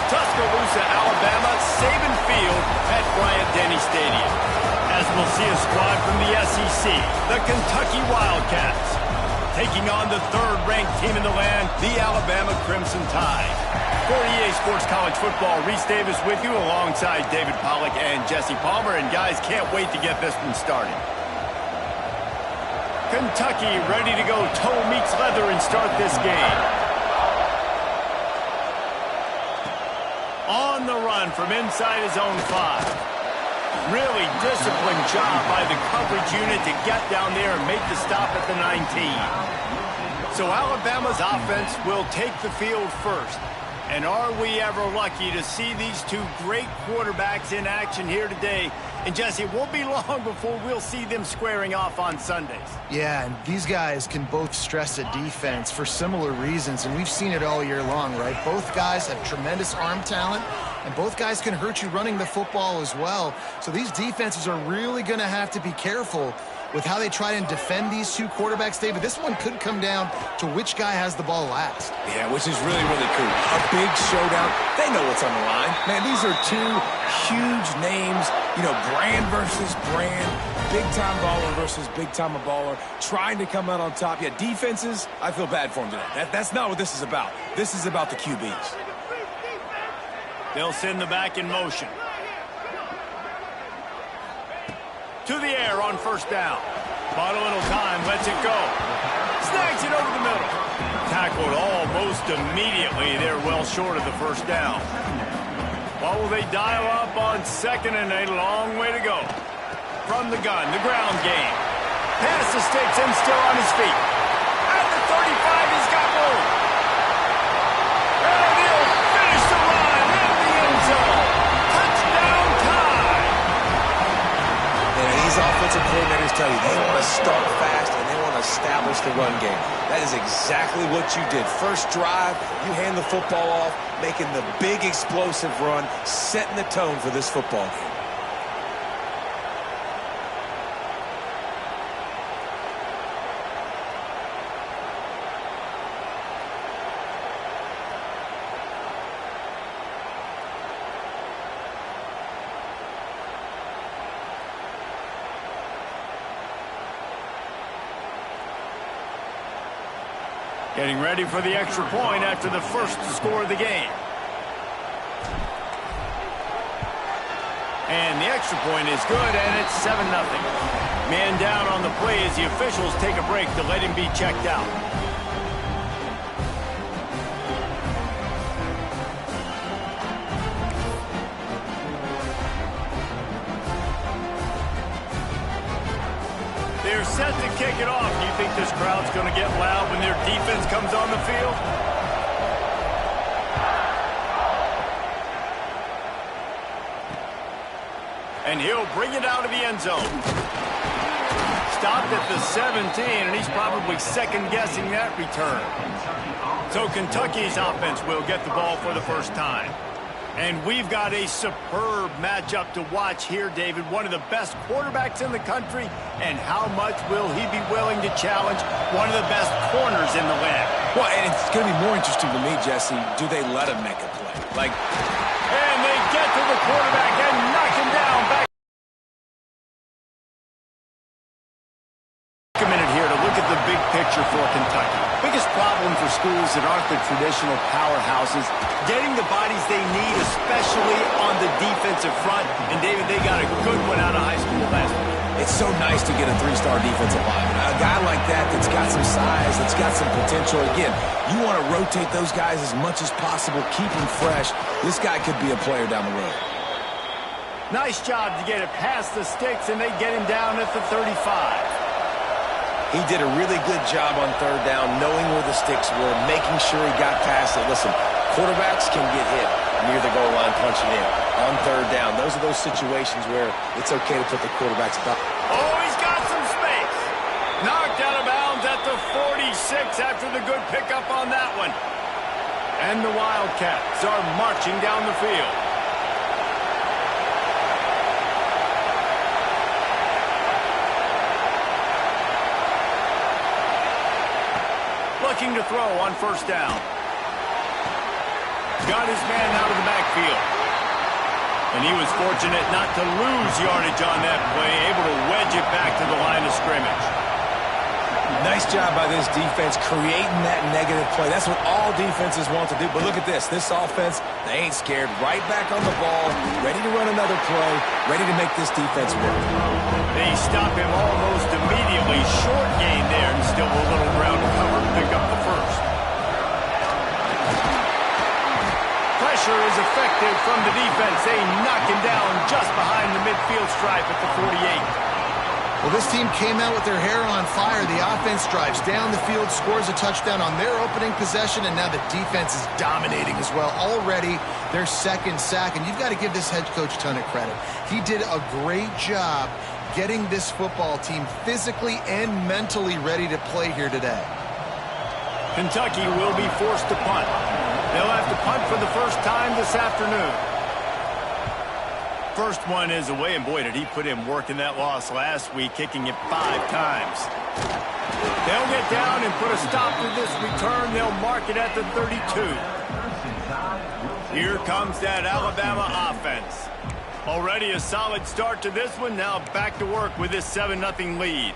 Tuscaloosa, Alabama, Saban Field at Bryant-Denny Stadium. As we'll see a squad from the SEC, the Kentucky Wildcats, taking on the third-ranked team in the land, the Alabama Crimson Tide. For EA Sports College Football, Reese Davis with you alongside David Pollack and Jesse Palmer. And guys, can't wait to get this one started. Kentucky ready to go toe meets leather and start this game. On the run from inside his own 5. Really disciplined job by the coverage unit to get down there and make the stop at the 19. So Alabama's offense will take the field first. And are we ever lucky to see these two great quarterbacks in action here today? And Jesse, it won't be long before we'll see them squaring off on Sundays. Yeah, and these guys can both stress a defense for similar reasons, and we've seen it all year long, right? Both guys have tremendous arm talent, and both guys can hurt you running the football as well. So these defenses are really going to have to be careful with how they try and defend these two quarterbacks, David. This one could come down to which guy has the ball last. Yeah, which is really, really cool. A big showdown. They know what's on the line. Man, these are two huge names, you know, brand versus brand, big-time baller versus big-time baller, trying to come out on top. Yeah, defenses, I feel bad for them today. That's not what this is about. This is about the QBs. They'll send the back in motion. To the air on first down. Bought a little time, lets it go. Snags it over the middle. Tackled almost immediately. They're well short of the first down. What will they dial up on second and a long way to go? From the gun, the ground game. Pass the sticks and still on his feet. At the 35, he's got room. And he'll finish the run in the end zone. Touchdown time. And he's offensive coordinators tell you, they want to start fast and they want to establish the run game. That is exactly what you did. First drive, you hand the football off, making the big explosive run, setting the tone for this football game. Getting ready for the extra point after the first score of the game. And the extra point is good, and it's 7-0. Man down on the play as the officials take a break to let him be checked out. They're set to kick it off. Do you think this crowd's going to get loud when their defense comes on the field? And he'll bring it out of the end zone. Stopped at the 17, and he's probably second-guessing that return. So Kentucky's offense will get the ball for the first time. And we've got a superb matchup to watch here, David. One of the best quarterbacks in the country. And how much will he be willing to challenge one of the best corners in the land? Well, and it's going to be more interesting to me, Jesse, do they let him make a play? And they get to the quarterback and knock him down. Back a minute here to look at the big picture for Kentucky. Biggest problem for schools that aren't the traditional powerhouses, getting the bodies they need, especially on the defensive front. And, David, they got a good one out of high school last week. It's so nice to get a three-star defensive lineman. A guy like that's got some size, that's got some potential. Again, you want to rotate those guys as much as possible, keep them fresh. This guy could be a player down the road. Nice job to get it past the sticks, and they get him down at the 35. He did a really good job on third down, knowing where the sticks were, making sure he got past it. Listen, quarterbacks can get hit near the goal line punching in on third down. Those are those situations where it's okay to put the quarterbacks up. Oh, he's got some space. Knocked out of bounds at the 46 after the good pickup on that one. And the Wildcats are marching down the field. Looking to throw on first down. Got his man out of the backfield. And he was fortunate not to lose yardage on that play, able to wedge it back to the line of scrimmage. Nice job by this defense creating that negative play. That's what all defenses want to do. But look at this. This offense, they ain't scared. Right back on the ball, ready to run another play, ready to make this defense work. They stop him almost immediately. Short gain there, and still a little ground to cover to pick up the first. Pressure is effective from the defense. They knock him down just behind the midfield stripe at the 48. Well, this team came out with their hair on fire. The offense drives down the field, scores a touchdown on their opening possession, and now the defense is dominating as well. Already their second sack, and you've got to give this head coach a ton of credit. He did a great job getting this football team physically and mentally ready to play here today. Kentucky will be forced to punt. They'll have to punt for the first time this afternoon. First one is away, and boy, did he put in work in that loss last week, kicking it 5 times. They'll get down and put a stop to this return. They'll mark it at the 32. Here comes that Alabama offense. Already a solid start to this one. Now back to work with this 7-0 lead.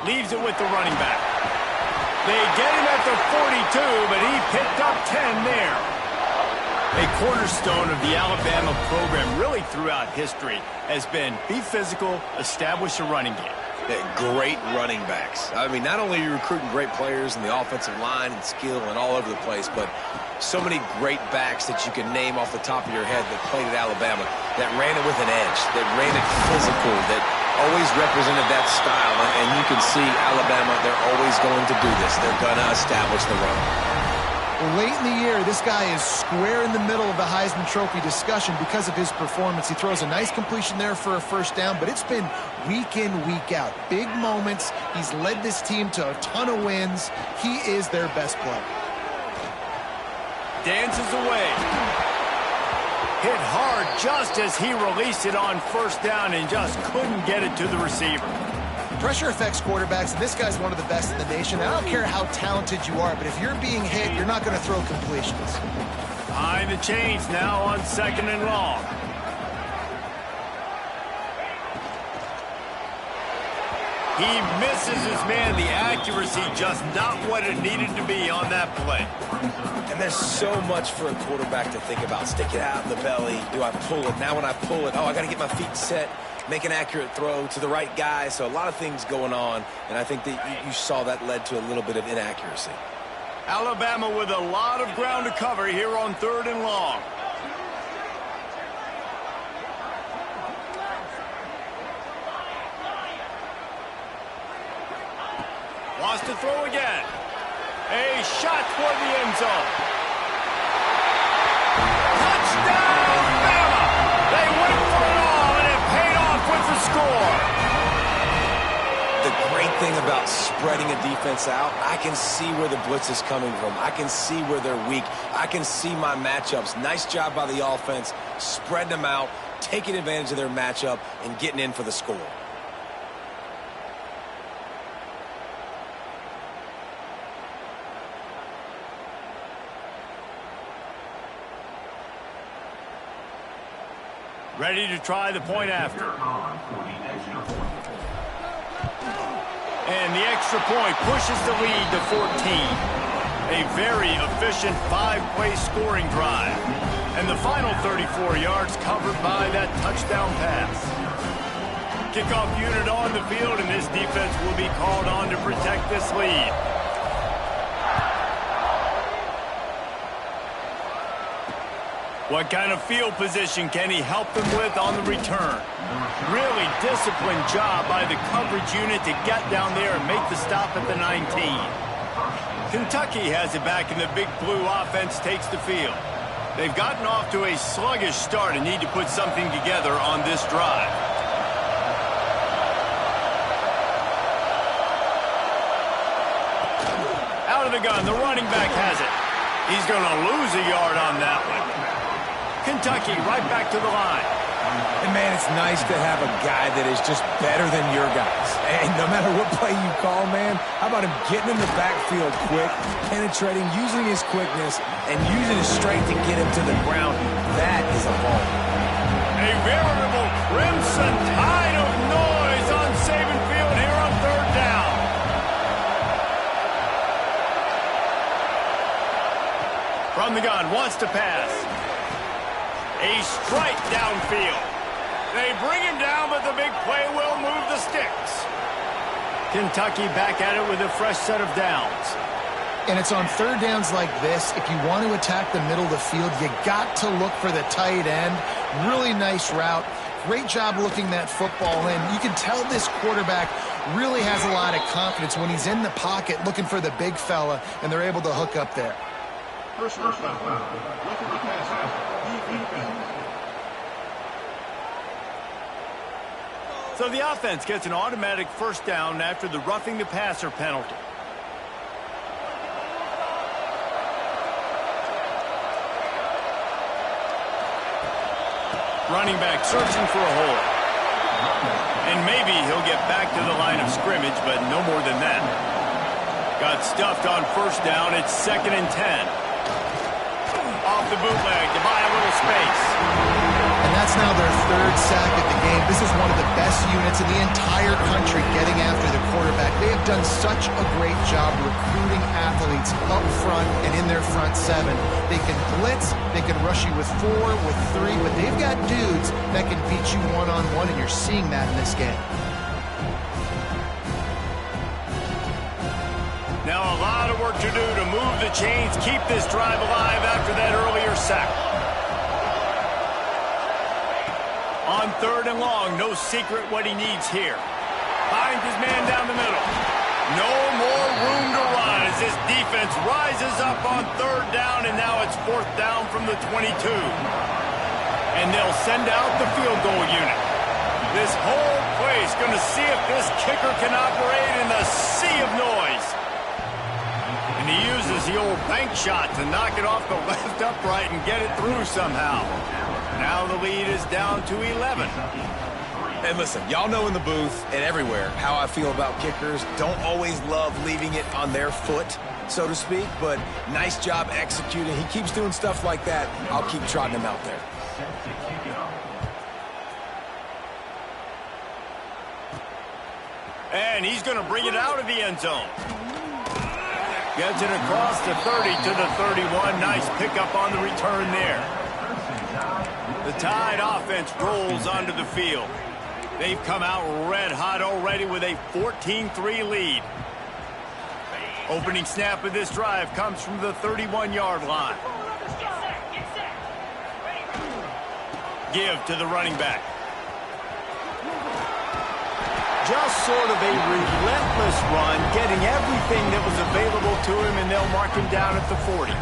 Leaves it with the running back. They get him at the 42, but he picked up 10 there. A cornerstone of the Alabama program really throughout history has been be physical, establish a running game. Great running backs. I mean, not only are you recruiting great players in the offensive line and skill and all over the place, but so many great backs that you can name off the top of your head that played at Alabama, that ran it with an edge, that ran it physical, that always represented that style. And you can see Alabama, they're always going to do this. They're going to establish the run. Well, Late in the year, this guy is square in the middle of the Heisman Trophy discussion because of his performance. He throws a nice completion there for a first down, but it's been week in, week out. Big moments. He's led this team to a ton of wins. He is their best player. Dances away. Hit hard just as he released it on first down and just couldn't get it to the receiver. Pressure affects quarterbacks, and this guy's one of the best in the nation. I don't care how talented you are, but if you're being hit, you're not going to throw completions. Behind the chains now on 2nd and long. He misses his man. The accuracy just not what it needed to be on that play. And there's so much for a quarterback to think about. Stick it out in the belly. Do I pull it? Now when I pull it, oh, I got to get my feet set. Make an accurate throw to the right guy. So a lot of things going on, and I think that you saw that led to a little bit of inaccuracy. Alabama with a lot of ground to cover here on 3rd and long. Wants to throw again. A shot toward the end zone. Touchdown, Bama! They went for it all, and it paid off with the score. The great thing about spreading a defense out, I can see where the blitz is coming from. I can see where they're weak. I can see my matchups. Nice job by the offense, spreading them out, taking advantage of their matchup, and getting in for the score. Ready to try the point after. And the extra point pushes the lead to 14. A very efficient 5-play scoring drive. And the final 34 yards covered by that touchdown pass. Kickoff unit on the field, and this defense will be called on to protect this lead. What kind of field position can he help them with on the return? Really disciplined job by the coverage unit to get down there and make the stop at the 19. Kentucky has it back, and the Big Blue offense takes the field. They've gotten off to a sluggish start and need to put something together on this drive. Out of the gun, the running back has it. He's going to lose a yard on that one. Kentucky right back to the line. And, man, it's nice to have a guy that is just better than your guys. And no matter what play you call, man, how about him getting in the backfield quick, penetrating, using his quickness, and using his strength to get him to the ground? That is a ball. A veritable crimson tide of noise on Saban Field here on 3rd down. From the gun, wants to pass. A strike downfield. They bring him down, but the big play will move the sticks. Kentucky back at it with a fresh set of downs. And it's on 3rd downs like this. If you want to attack the middle of the field, you got to look for the tight end. Really nice route. Great job looking that football in. You can tell this quarterback really has a lot of confidence when he's in the pocket looking for the big fella, and they're able to hook up there. First down. Look at the pass. So the offense gets an automatic first down after the roughing the passer penalty. Running back searching for a hole. And maybe he'll get back to the line of scrimmage, but no more than that. Got stuffed on first down. It's 2nd and 10. Off the bootleg to buy a little space. And that's now their 3rd sack of the game. This is one of the best units in the entire country getting after the quarterback. They have done such a great job recruiting athletes up front and in their front 7. They can blitz, they can rush you with 4, with 3, but they've got dudes that can beat you one-on-one, and you're seeing that in this game. Now a lot of work to do to move the chains, keep this drive alive after that earlier sack. On 3rd and long, no secret what he needs here. Finds his man down the middle. No more room to run as as this defense rises up on 3rd down, and now it's 4th down from the 22. And they'll send out the field goal unit. This whole place going to see if this kicker can operate in the sea of noise. And he uses the old bank shot to knock it off the left upright and get it through somehow. Now the lead is down to 11. And listen, y'all know in the booth and everywhere how I feel about kickers. Don't always love leaving it on their foot, so to speak, but nice job executing. He keeps doing stuff like that. I'll keep trotting him out there. And he's going to bring it out of the end zone. Gets it across the 30 to the 31. Nice pickup on the return there. The Tide offense rolls onto the field. They've come out red hot already with a 14-3 lead. Opening snap of this drive comes from the 31-yard line. Give to the running back. Just sort of a relentless run, getting everything that was available to him, and they'll mark him down at the 40.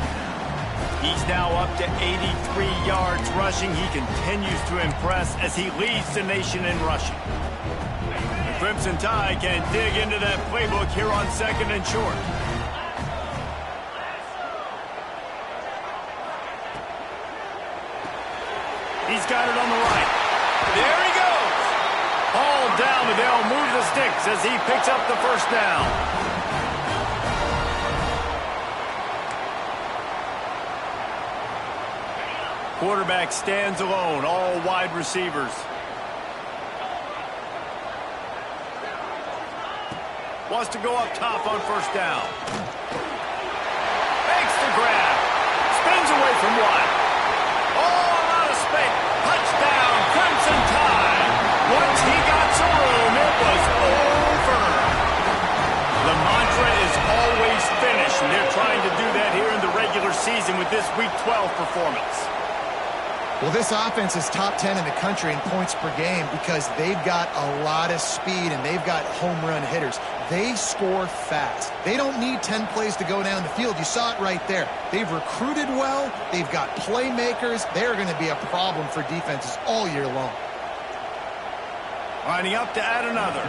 He's now up to 83 yards rushing. He continues to impress as he leads the nation in rushing. The Crimson Tide can dig into that playbook here on 2nd and short. He's got it on the right. There he goes. All down, and they'll move the sticks as he picks up the 1st down. Quarterback stands alone, all wide receivers. Wants to go up top on 1st down. Makes the grab. Spins away from one. Oh, out of space. Touchdown, Crimson Tide. Once he got some room, it was over. The mantra is always finish, and they're trying to do that here in the regular season with this Week 12 performance. Well, this offense is top 10 in the country in points per game because they've got a lot of speed and they've got home run hitters. They score fast. They don't need 10 plays to go down the field. You saw it right there. They've recruited well. They've got playmakers. They're going to be a problem for defenses all year long. Lining up to add another.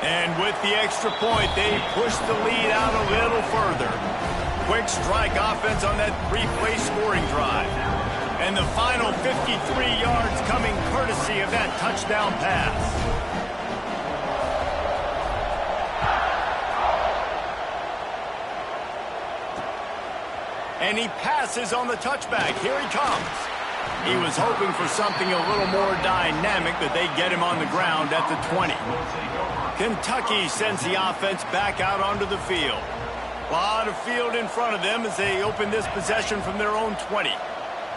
And with the extra point, they push the lead out a little further. Quick strike offense on that 3-play scoring drive. And the final 53 yards coming courtesy of that touchdown pass. And he passes on the touchback. Here he comes. He was hoping for something a little more dynamic, but they get him on the ground at the 20. Kentucky sends the offense back out onto the field. A lot of field in front of them as they open this possession from their own 20.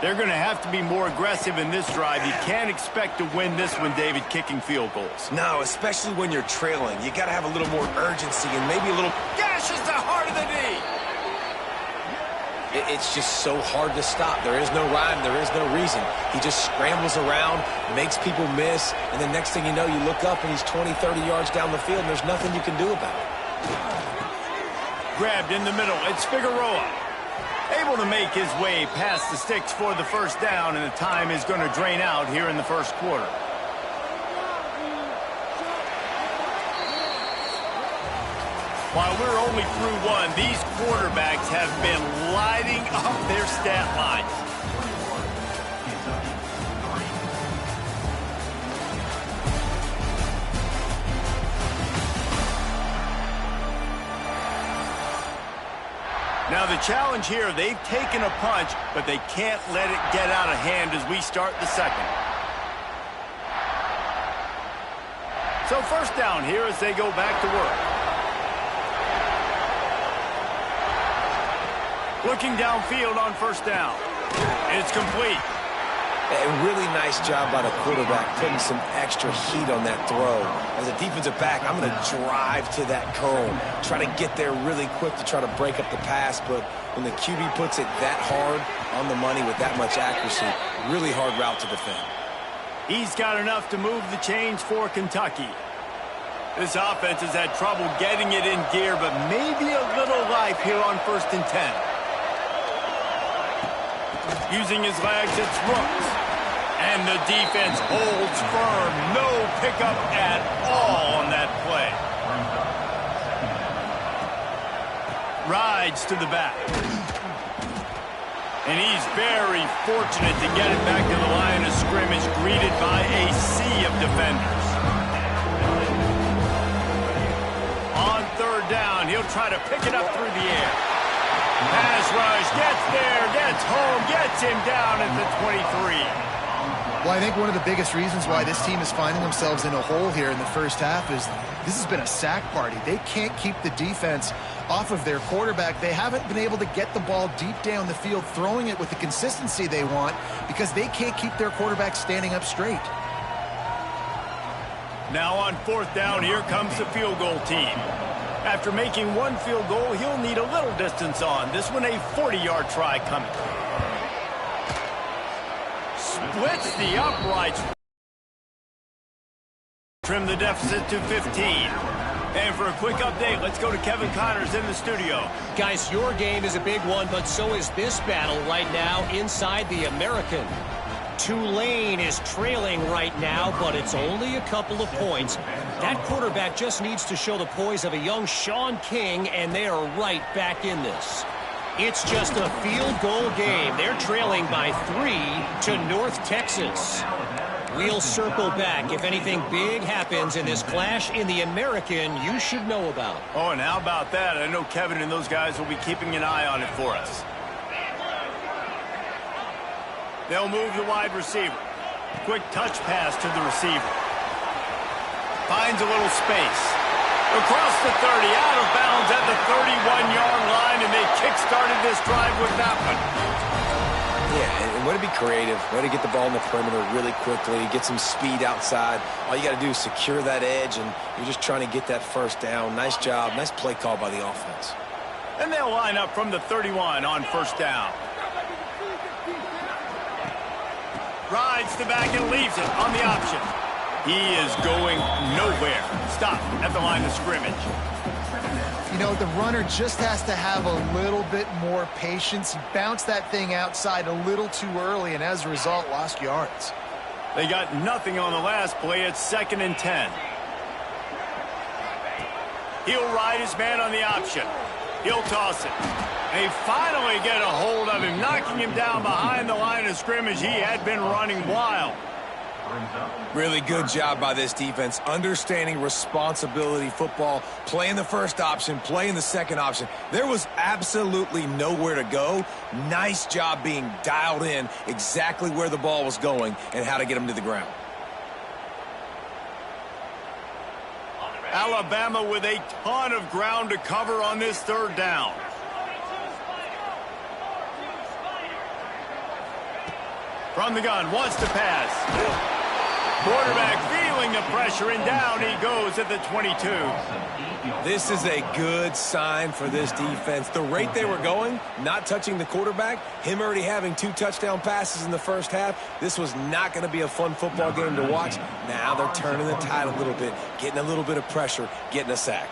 They're going to have to be more aggressive in this drive. You can't expect to win this one, David, kicking field goals. No, especially when you're trailing. You got to have a little more urgency and maybe a little... Gashes the heart of the knee. It's just so hard to stop. There is no rhyme. There is no reason. He just scrambles around, makes people miss, and the next thing you know, you look up and he's 20, 30 yards down the field, and there's nothing you can do about it. Grabbed in the middle. It's Figueroa. Able to make his way past the sticks for the 1st down, and the time is going to drain out here in the 1st quarter. While we're only through one, these quarterbacks have been lighting up their stat lines. Now the challenge here, they've taken a punch, but they can't let it get out of hand as we start the 2nd. So 1st down here as they go back to work. Looking downfield on 1st down. It's complete. A really nice job by the quarterback putting some extra heat on that throw. As a defensive back, I'm going to drive to that curl, try to get there really quick to try to break up the pass, but when the QB puts it that hard on the money with that much accuracy, really hard route to defend. He's got enough to move the chains for Kentucky. This offense has had trouble getting it in gear, but maybe a little life here on 1st and 10. Using his legs, it's Rooks. And the defense holds firm. No pickup at all on that play. Rides to the back. And he's very fortunate to get it back to the line of scrimmage, greeted by a sea of defenders. On 3rd down, he'll try to pick it up through the air. Pass rush, gets there, gets home, gets him down at the 23. Well, I think one of the biggest reasons why this team is finding themselves in a hole here in the first half is this has been a sack party. They can't keep the defense off of their quarterback. They haven't been able to get the ball deep down the field, throwing it with the consistency they want because they can't keep their quarterback standing up straight. Now on 4th down, here comes the field goal team. After making one field goal, he'll need a little distance on. This one a 40-yard try coming. Splits the uprights. Trim the deficit to 15. And for a quick update, let's go to Kevin Connors in the studio. Guys, your game is a big one, but so is this battle right now inside the American. Tulane is trailing right now, but it's only a couple of points. That quarterback just needs to show the poise of a young Sean King, and they are right back in this. It's just a field goal game. They're trailing by 3 to North Texas. We'll circle back. If anything big happens in this clash in the American, you should know about. Oh, and how about that? I know Kevin and those guys will be keeping an eye on it for us. They'll move the wide receiver. Quick touch pass to the receiver. Finds a little space. Across the 30, out of bounds at the 31-yard line, and they kick-started this drive with that one. Yeah, and way to be creative, way to get the ball in the perimeter really quickly, get some speed outside. All you got to do is secure that edge, and you're just trying to get that 1st down. Nice job, nice play call by the offense. And they'll line up from the 31 on 1st down. Rides the back and leaves it on the option. He is going nowhere. Stop at the line of scrimmage. You know, the runner just has to have a little bit more patience. He bounced that thing outside a little too early, and as a result, lost yards. They got nothing on the last play. It's 2nd and 10. He'll ride his man on the option. He'll toss it. They finally get a hold of him, knocking him down behind the line of scrimmage. He had been running wild. Really good job by this defense, understanding responsibility football, playing the 1st option, playing the 2nd option. There was absolutely nowhere to go. Nice job being dialed in exactly where the ball was going and how to get him to the ground. Alabama with a ton of ground to cover on this 3rd down. From the gun, wants to pass. Quarterback feeling the pressure, and down he goes at the 22. This is a good sign for this defense. The rate they were going, not touching the quarterback, him already having 2 touchdown passes in the 1st half, this was not going to be a fun football game to watch. Now they're turning the tide a little bit, getting a little bit of pressure, getting a sack.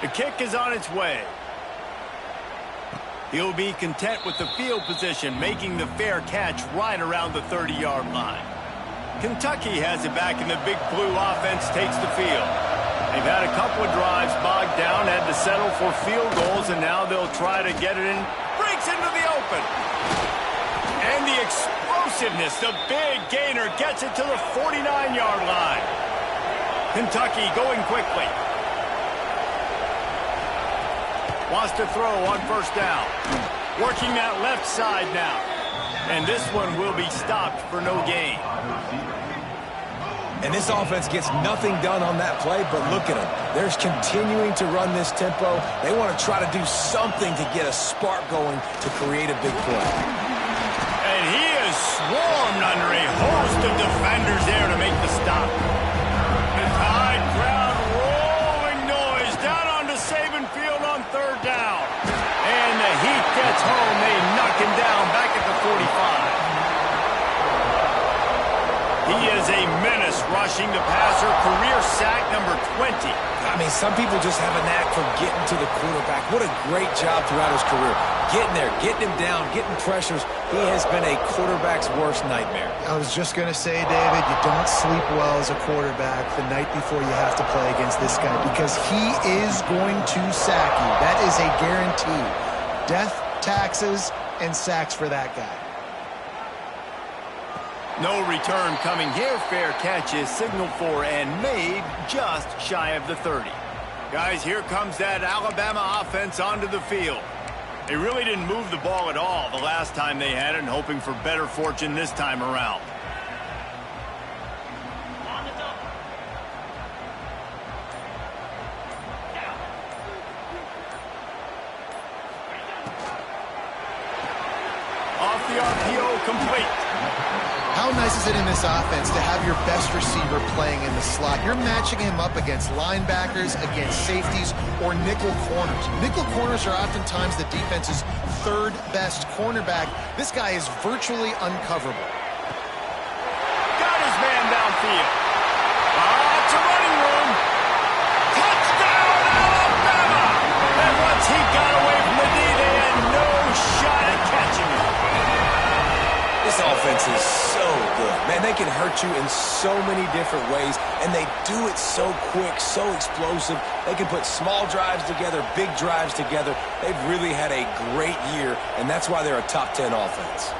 The kick is on its way. He'll be content with the field position, making the fair catch right around the 30-yard line. Kentucky has it back, and the Big Blue offense takes the field. They've had a couple of drives bogged down, had to settle for field goals, and now they'll try to get it in. Breaks into the open. And the explosiveness, the big gainer, gets it to the 49-yard line. Kentucky going quickly. Wants to throw on 1st down. Working that left side now. And this one will be stopped for no gain. And this offense gets nothing done on that play, but look at them. They're continuing to run this tempo. They want to try to do something to get a spark going to create a big play. And he is swarmed under a host of defenders there to make the stop. The Tide crowd rolling noise down onto Saban Field on 3rd down. And the Heat gets home. They knock him down back at the 45. finishing the passer, career sack number 20. I mean, some people just have a knack for getting to the quarterback. What a great job throughout his career. Getting there, getting him down, getting pressures. He has been a quarterback's worst nightmare. I was just going to say, David, you don't sleep well as a quarterback the night before you have to play against this guy because he is going to sack you. That is a guarantee. Death, taxes, and sacks for that guy. No return coming here. Fair catch is signaled for and made just shy of the 30. Guys, here comes that Alabama offense onto the field. They really didn't move the ball at all the last time they had it, and hoping for better fortune this time around. Off the RPO, complete. How nice is it in this offense to have your best receiver playing in the slot? You're matching him up against linebackers, against safeties, or nickel corners. Nickel corners are oftentimes the defense's third best cornerback. This guy is virtually uncoverable. Got his man downfield. It's a running room. Touchdown, Alabama! And once he got away from the D, they had no shot at catching him. This offense is so good. Man, they can hurt you in so many different ways, and they do it so quick, so explosive. They can put small drives together, big drives together. They've really had a great year, and that's why they're a top 10 offense.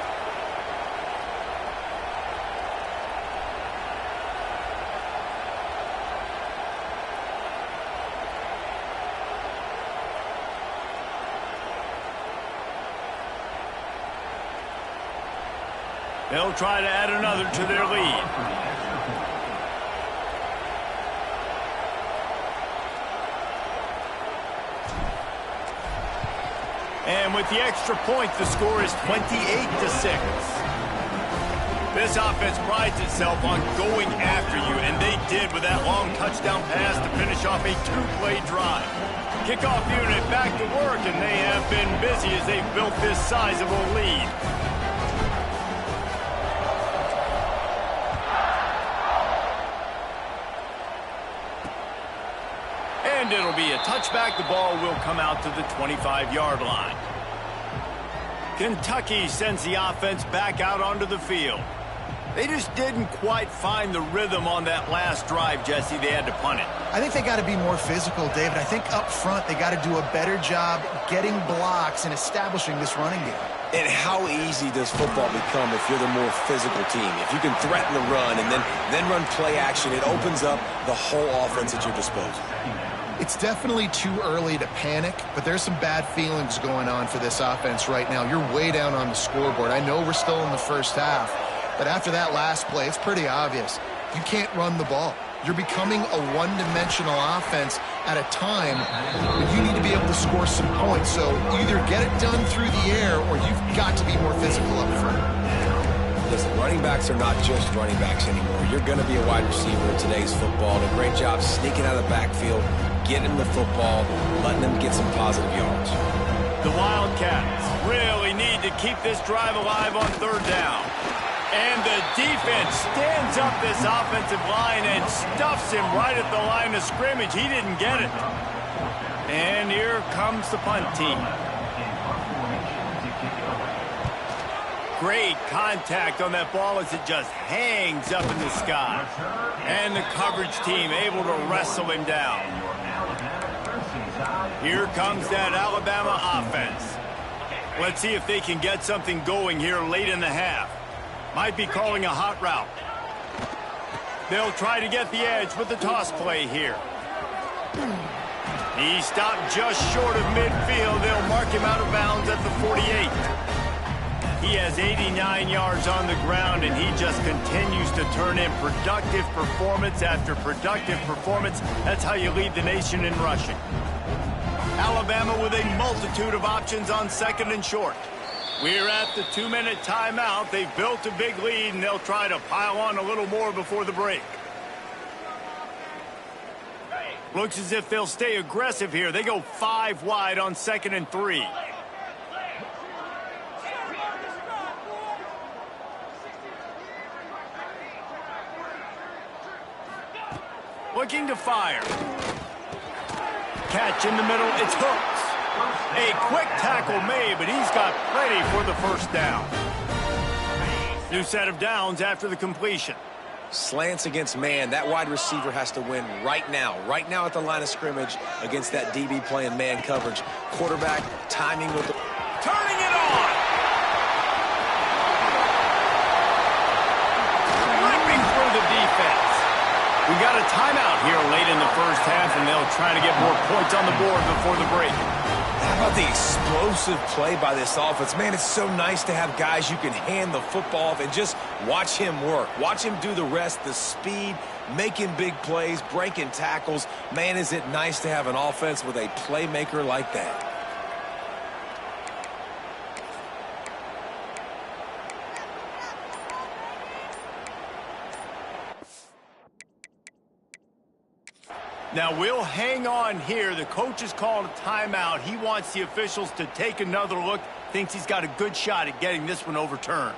They'll try to add another to their lead. And with the extra point, the score is 28-6. This offense prides itself on going after you, and they did with that long touchdown pass to finish off a two-play drive. Kickoff unit back to work, and they have been busy as they've built this sizable lead. And it'll be a touchback. The ball will come out to the 25-yard line. Kentucky sends the offense back out onto the field. They just didn't quite find the rhythm on that last drive, Jesse. They had to punt it. I think they got to be more physical, David. I think up front they got to do a better job getting blocks and establishing this running game. And how easy does football become if you're the more physical team? If you can threaten the run and then run play action, it opens up the whole offense at your disposal. It's definitely too early to panic, but there's some bad feelings going on for this offense right now. You're way down on the scoreboard. I know we're still in the first half, but after that last play, it's pretty obvious. You can't run the ball. You're becoming a one-dimensional offense at a time when you need to be able to score some points. So either get it done through the air or you've got to be more physical up front. Listen, running backs are not just running backs anymore. You're going to be a wide receiver in today's football. And a great job sneaking out of the backfield, getting them the football, letting them get some positive yards. The Wildcats really need to keep this drive alive on third down. And the defense stands up this offensive line and stuffs him right at the line of scrimmage. He didn't get it. And here comes the punt team. Great contact on that ball as it just hangs up in the sky. And the coverage team able to wrestle him down. Here comes that Alabama offense. Let's see if they can get something going here late in the half. Might be calling a hot route. They'll try to get the edge with the toss play here. He stopped just short of midfield. They'll mark him out of bounds at the 48. He has 89 yards on the ground, and he just continues to turn in productive performance after productive performance. That's how you lead the nation in rushing. Alabama with a multitude of options on second and short. We're at the 2-minute timeout. They've built a big lead, and they'll try to pile on a little more before the break. Looks as if they'll stay aggressive here. They go 5 wide on 2nd and 3. looking to fire. Catch in the middle, it's hooked. A quick tackle made, but he's got plenty for the first down. New set of downs after the completion. Slants against man. That wide receiver has to win right now at the line of scrimmage against that DB playing man coverage. Quarterback timing with the... Turning it on! Ripping through the defense. We got a timeout here late in the first half, and they'll try to get more points on the board before the break. How about the explosive play by this offense? Man, it's so nice to have guys you can hand the football off and just watch him work. Watch him do the rest, the speed, making big plays, breaking tackles. Man, is it nice to have an offense with a playmaker like that. Now, we'll hang on here. The coach has called a timeout. He wants the officials to take another look. Thinks he's got a good shot at getting this one overturned.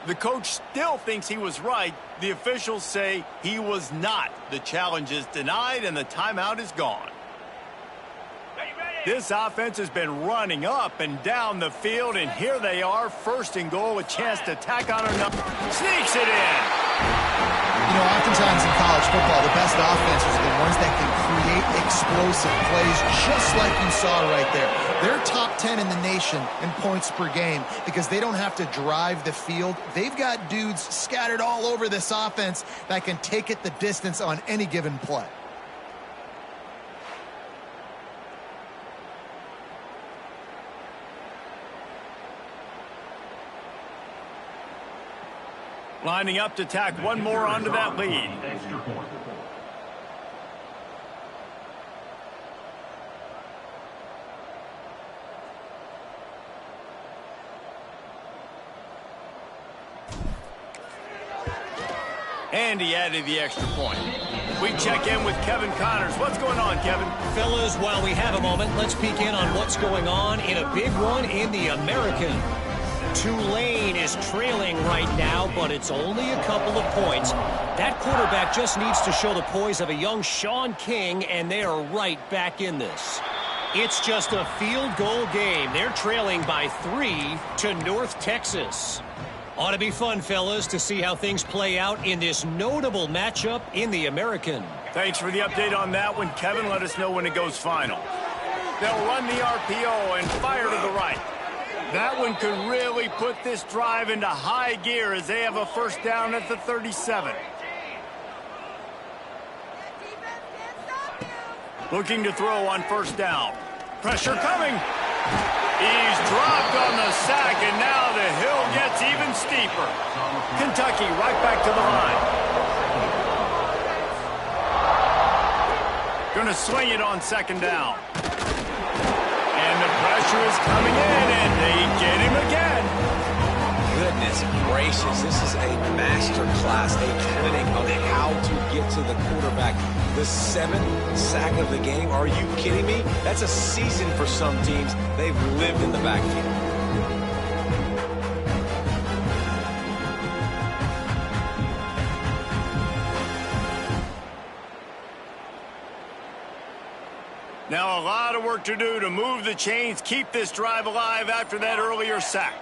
The coach still thinks he was right. The officials say he was not. The challenge is denied, and the timeout is gone. This offense has been running up and down the field, and here they are, first and goal, a chance to tack on another. Sneaks it in. You know, oftentimes in college football, the best offenses are the ones that can create explosive plays, just like you saw right there. They're top 10 in the nation in points per game because they don't have to drive the field. They've got dudes scattered all over this offense that can take it the distance on any given play. Lining up to tack one more onto that lead. And he added the extra point. We check in with Kevin Connors. What's going on, Kevin? Fellas, while we have a moment, let's peek in on what's going on in a big one in the American. Tulane is trailing right now, but it's only a couple of points. That quarterback just needs to show the poise of a young Sean King, and they are right back in this. It's just a field goal game. They're trailing by 3 to North Texas. Ought to be fun, fellas, to see how things play out in this notable matchup in the American. Thanks for the update on that one, Kevin. Let us know when it goes final. They'll run the RPO and fire to the right. That one could really put this drive into high gear as they have a first down at the 37. Looking to throw on first down. Pressure coming. He's dropped on the sack, and now the hill gets even steeper. Kentucky right back to the line. Going to swing it on second down. And the pressure is coming in, and they get him again. Goodness gracious, this is a master class, a clinic on how to get to the quarterback. The 7th sack of the game, are you kidding me? That's a season for some teams. They've lived in the backfield. Now a lot of work to do to move the chains, keep this drive alive after that earlier sack.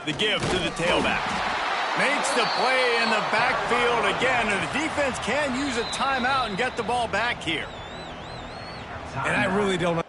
The give to the tailback. Makes the play in the backfield again, and the defense can use a timeout and get the ball back here. And I really don't know.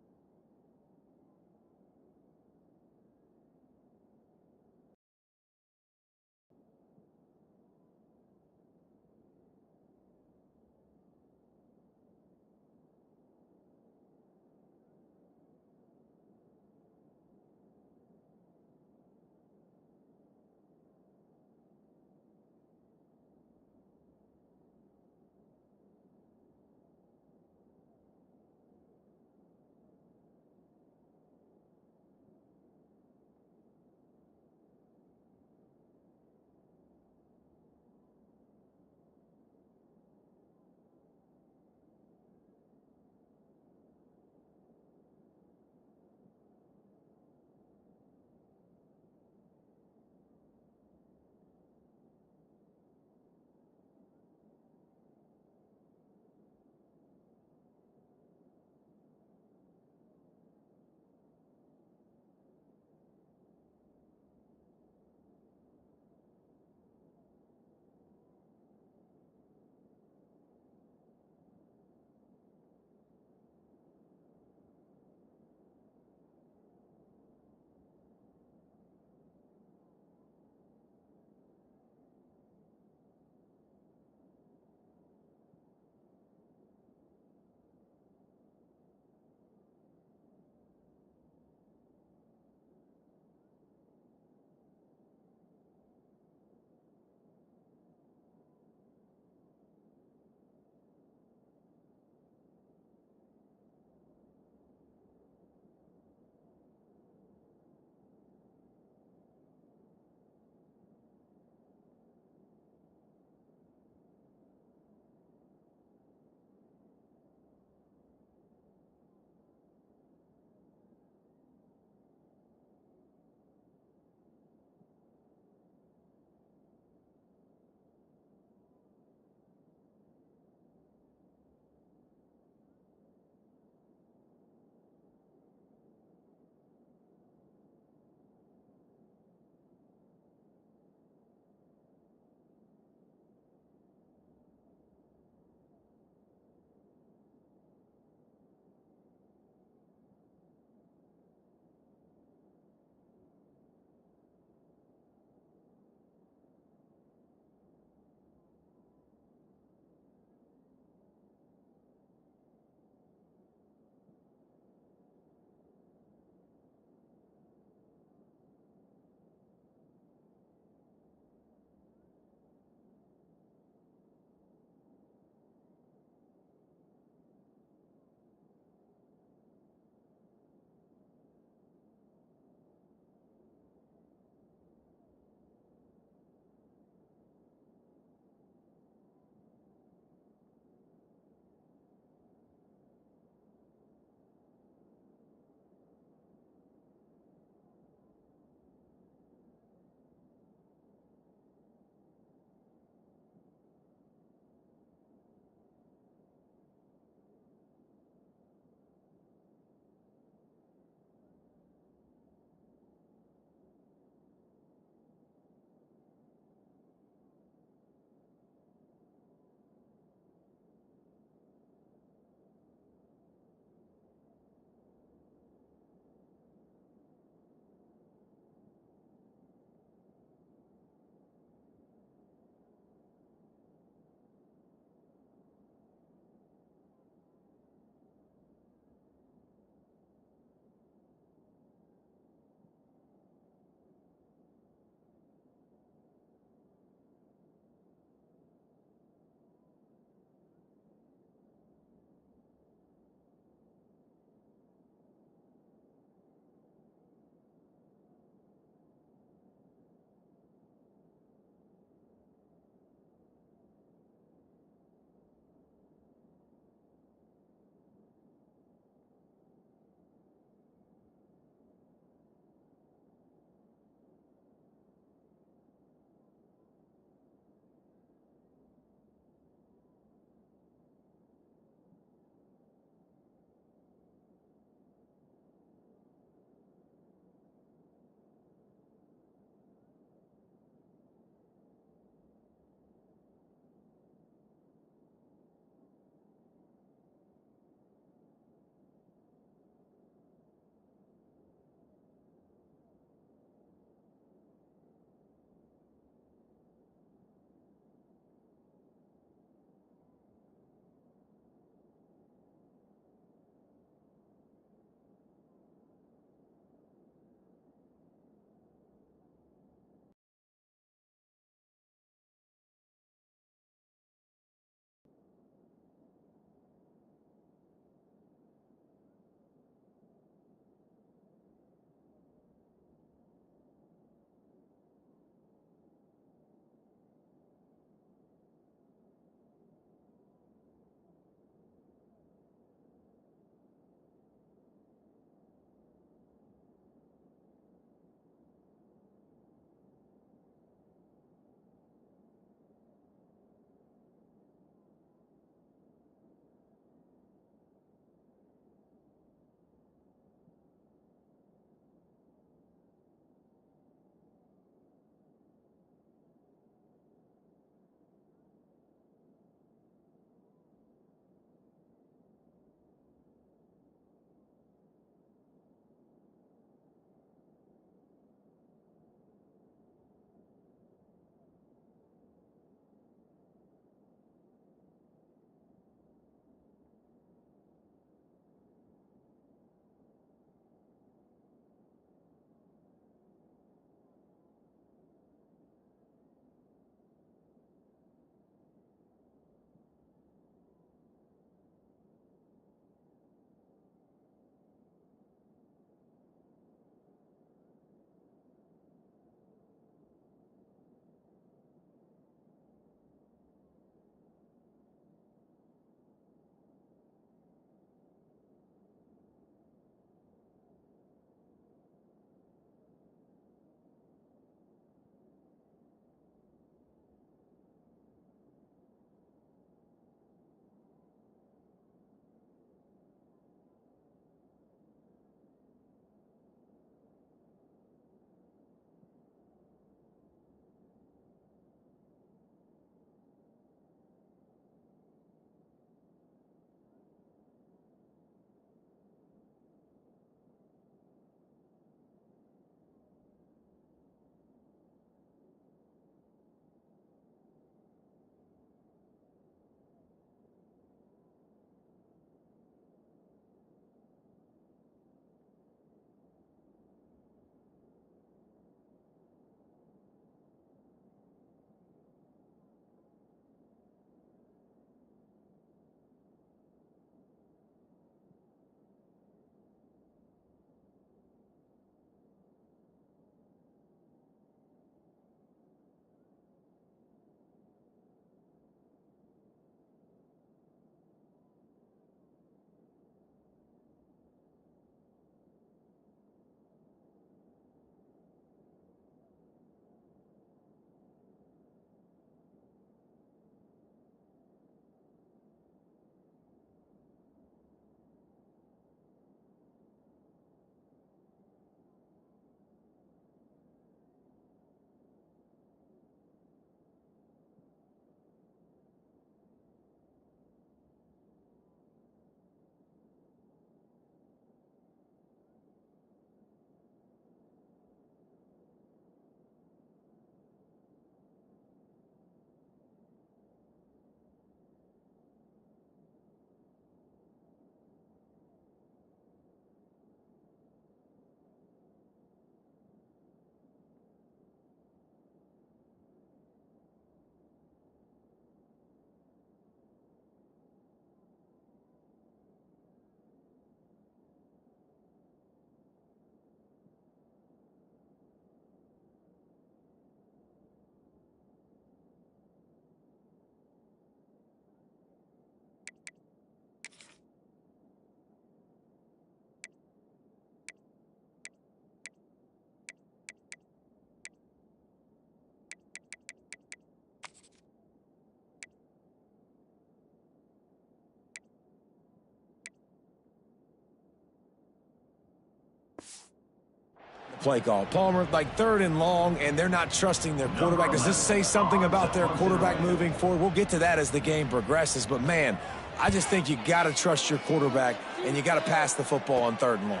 play call. Palmer, like 3rd and long, and they're not trusting their quarterback. Does this say something about their quarterback moving forward? We'll get to that as the game progresses, but man, I just think you got to trust your quarterback, and you got to pass the football on 3rd and long.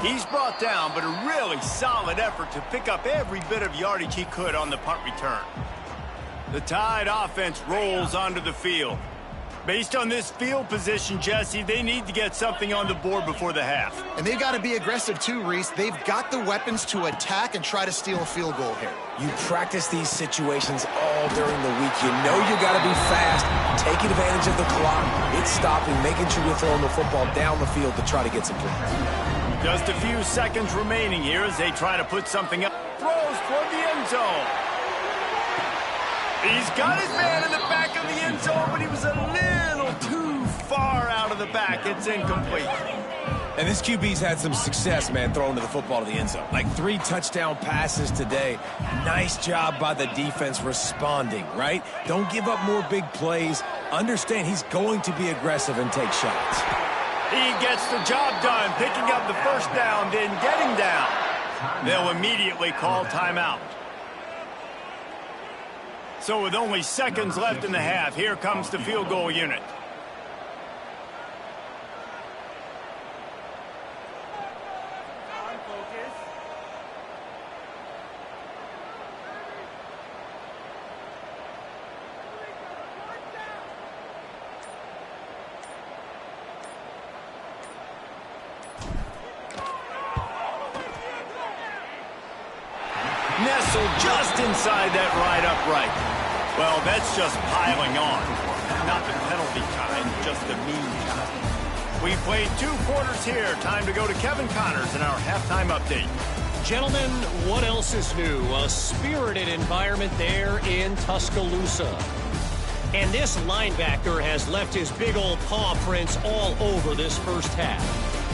He's brought down, but a really solid effort to pick up every bit of yardage he could on the punt return. The Tide offense rolls onto the field. Based on this field position, Jesse, they need to get something on the board before the half. And they've got to be aggressive too, Reese. They've got the weapons to attack and try to steal a field goal here. You practice these situations all during the week. You know you got to be fast, taking advantage of the clock. It's stopping, making sure you're throwing the football down the field to try to get some points. Just a few seconds remaining here as they try to put something up. Throws toward the end zone. He's got his man in the back of the end zone, but he was a little too far out of the back. It's incomplete. And this QB's had some success, man, throwing to the football to the end zone. Like 3 touchdown passes today. Nice job by the defense responding, right? Don't give up more big plays. Understand he's going to be aggressive and take shots. He gets the job done, picking up the first down, then getting down. They'll immediately call timeout. So with only seconds left in the half, here comes the field goal unit. Nestled just inside that right upright. Well, that's just piling on. Not the penalty kind, just the mean kind. We played 2 quarters here. Time to go to Kevin Connors in our halftime update. Gentlemen, what else is new? A spirited environment there in Tuscaloosa. And this linebacker has left his big old paw prints all over this first half.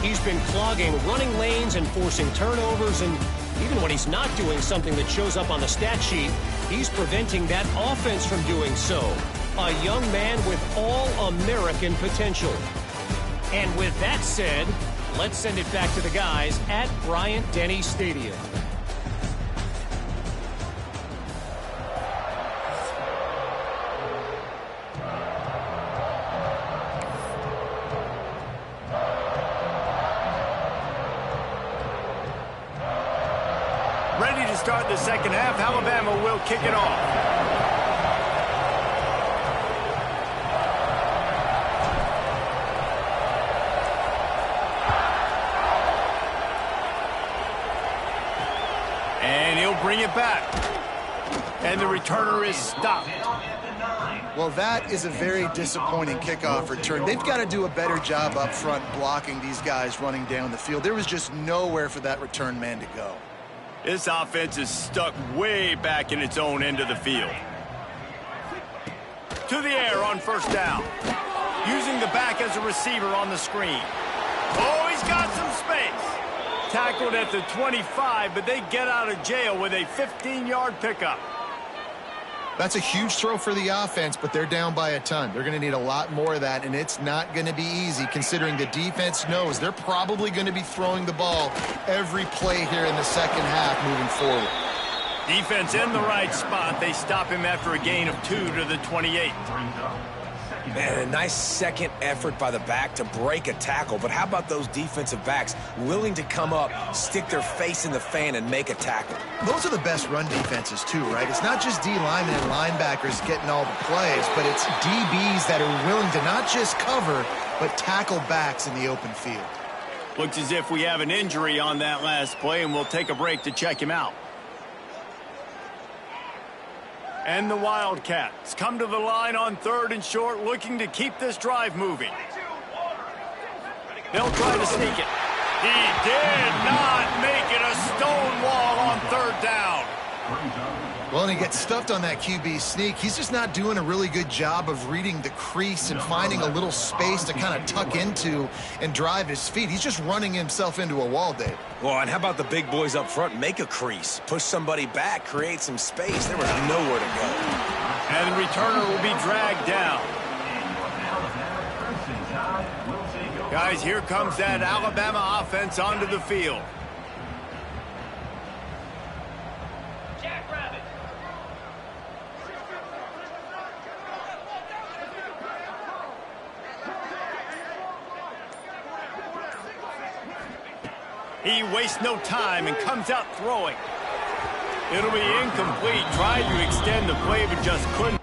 He's been clogging running lanes and forcing turnovers, and even when he's not doing something that shows up on the stat sheet, he's preventing that offense from doing so. A young man with all-American potential. And with that said, let's send it back to the guys at Bryant-Denny Stadium. Ready to start the second half. Alabama will kick it off. And he'll bring it back. And the returner is stopped. Well, that is a very disappointing kickoff return. They've got to do a better job up front blocking these guys running down the field. There was just nowhere for that return man to go. This offense is stuck way back in its own end of the field. To the air on first down. Using the back as a receiver on the screen. Oh, he's got some space. Tackled at the 25, but they get out of jail with a 15-yard pickup. That's a huge throw for the offense, but they're down by a ton. They're going to need a lot more of that, and it's not going to be easy considering the defense knows they're probably going to be throwing the ball every play here in the second half moving forward. Defense in the right spot. They stop him after a gain of 2 to the 28. Man, a nice second effort by the back to break a tackle. But how about those defensive backs willing to come up, stick their face in the fan, and make a tackle? Those are the best run defenses too, right? It's not just D linemen and linebackers getting all the plays, but it's DBs that are willing to not just cover, but tackle backs in the open field. Looks as if we have an injury on that last play, and we'll take a break to check him out. And the Wildcats come to the line on 3rd and short, looking to keep this drive moving. They'll try to sneak it. He did not make it a stone wall on 3rd down. Well, and he gets stuffed on that QB sneak. He's just not doing a really good job of reading the crease and finding a little space to kind of tuck into and drive his feet. He's just running himself into a wall, Dave. Well, and how about the big boys up front? Make a crease, push somebody back, create some space. There was nowhere to go. And the returner will be dragged down. Guys, here comes that Alabama offense onto the field. He wastes no time and comes out throwing. It'll be incomplete. Tried to extend the play, but just couldn't.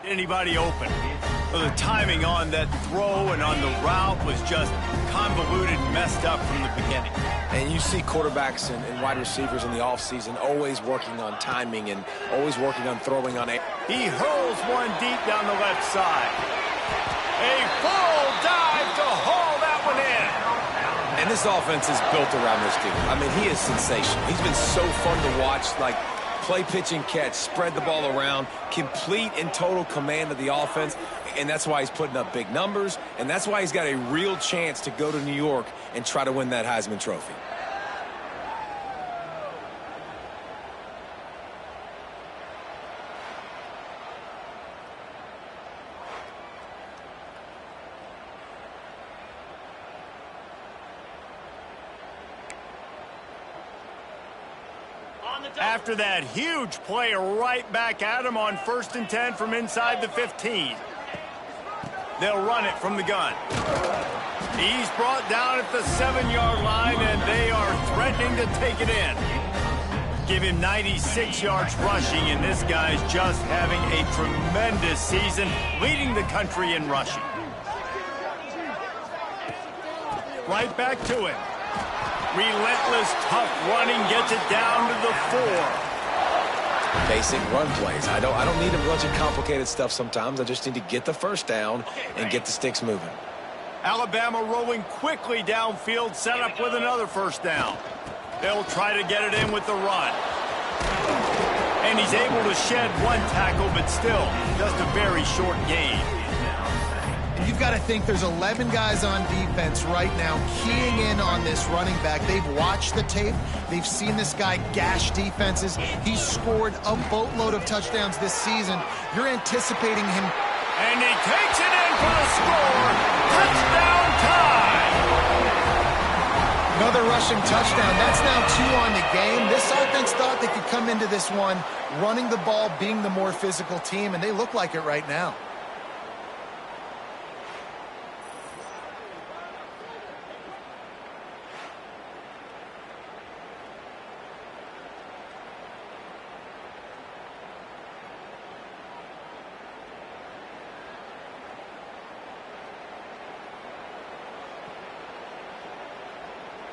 Anybody open. Well, the timing on that throw and on the route was just convoluted and messed up from the beginning. And you see quarterbacks and wide receivers in the offseason always working on timing and always working on throwing on it. He hurls one deep down the left side. A full dive to haul that one in. And this offense is built around this dude. I mean, he is sensational. He's been so fun to watch, like play, pitch, and catch, spread the ball around, complete and total command of the offense, and that's why he's putting up big numbers, and that's why he's got a real chance to go to New York and try to win that Heisman Trophy. After that huge play right back at him on 1st and 10 from inside the 15. They'll run it from the gun. He's brought down at the 7-yard line, and they are threatening to take it in. Give him 96 yards rushing, and this guy's just having a tremendous season, leading the country in rushing. Right back to it. Relentless, tough running gets it down to the 4. Basic run plays. I don't need a bunch of complicated stuff sometimes. I just need to get the first down and get the sticks moving. Alabama rolling quickly downfield, set up with another first down. They'll try to get it in with the run. And he's able to shed one tackle, but still just a very short gain. You've got to think there's 11 guys on defense right now keying in on this running back. They've watched the tape. They've seen this guy gash defenses. He's scored a boatload of touchdowns this season. You're anticipating him. And he takes it in for the score. Touchdown time. Another rushing touchdown. That's now 2 on the game. This offense thought they could come into this one running the ball, being the more physical team, and they look like it right now.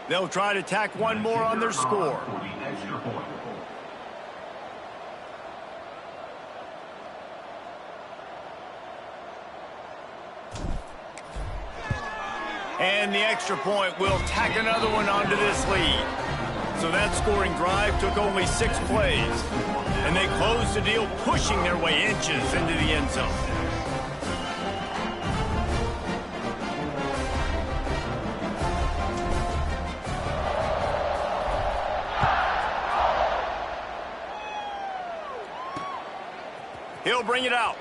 They'll try to tack one more on their score. And the extra point will tack another one onto this lead. So that scoring drive took only 6 plays. And they closed the deal, pushing their way inches into the end zone. He'll bring it out.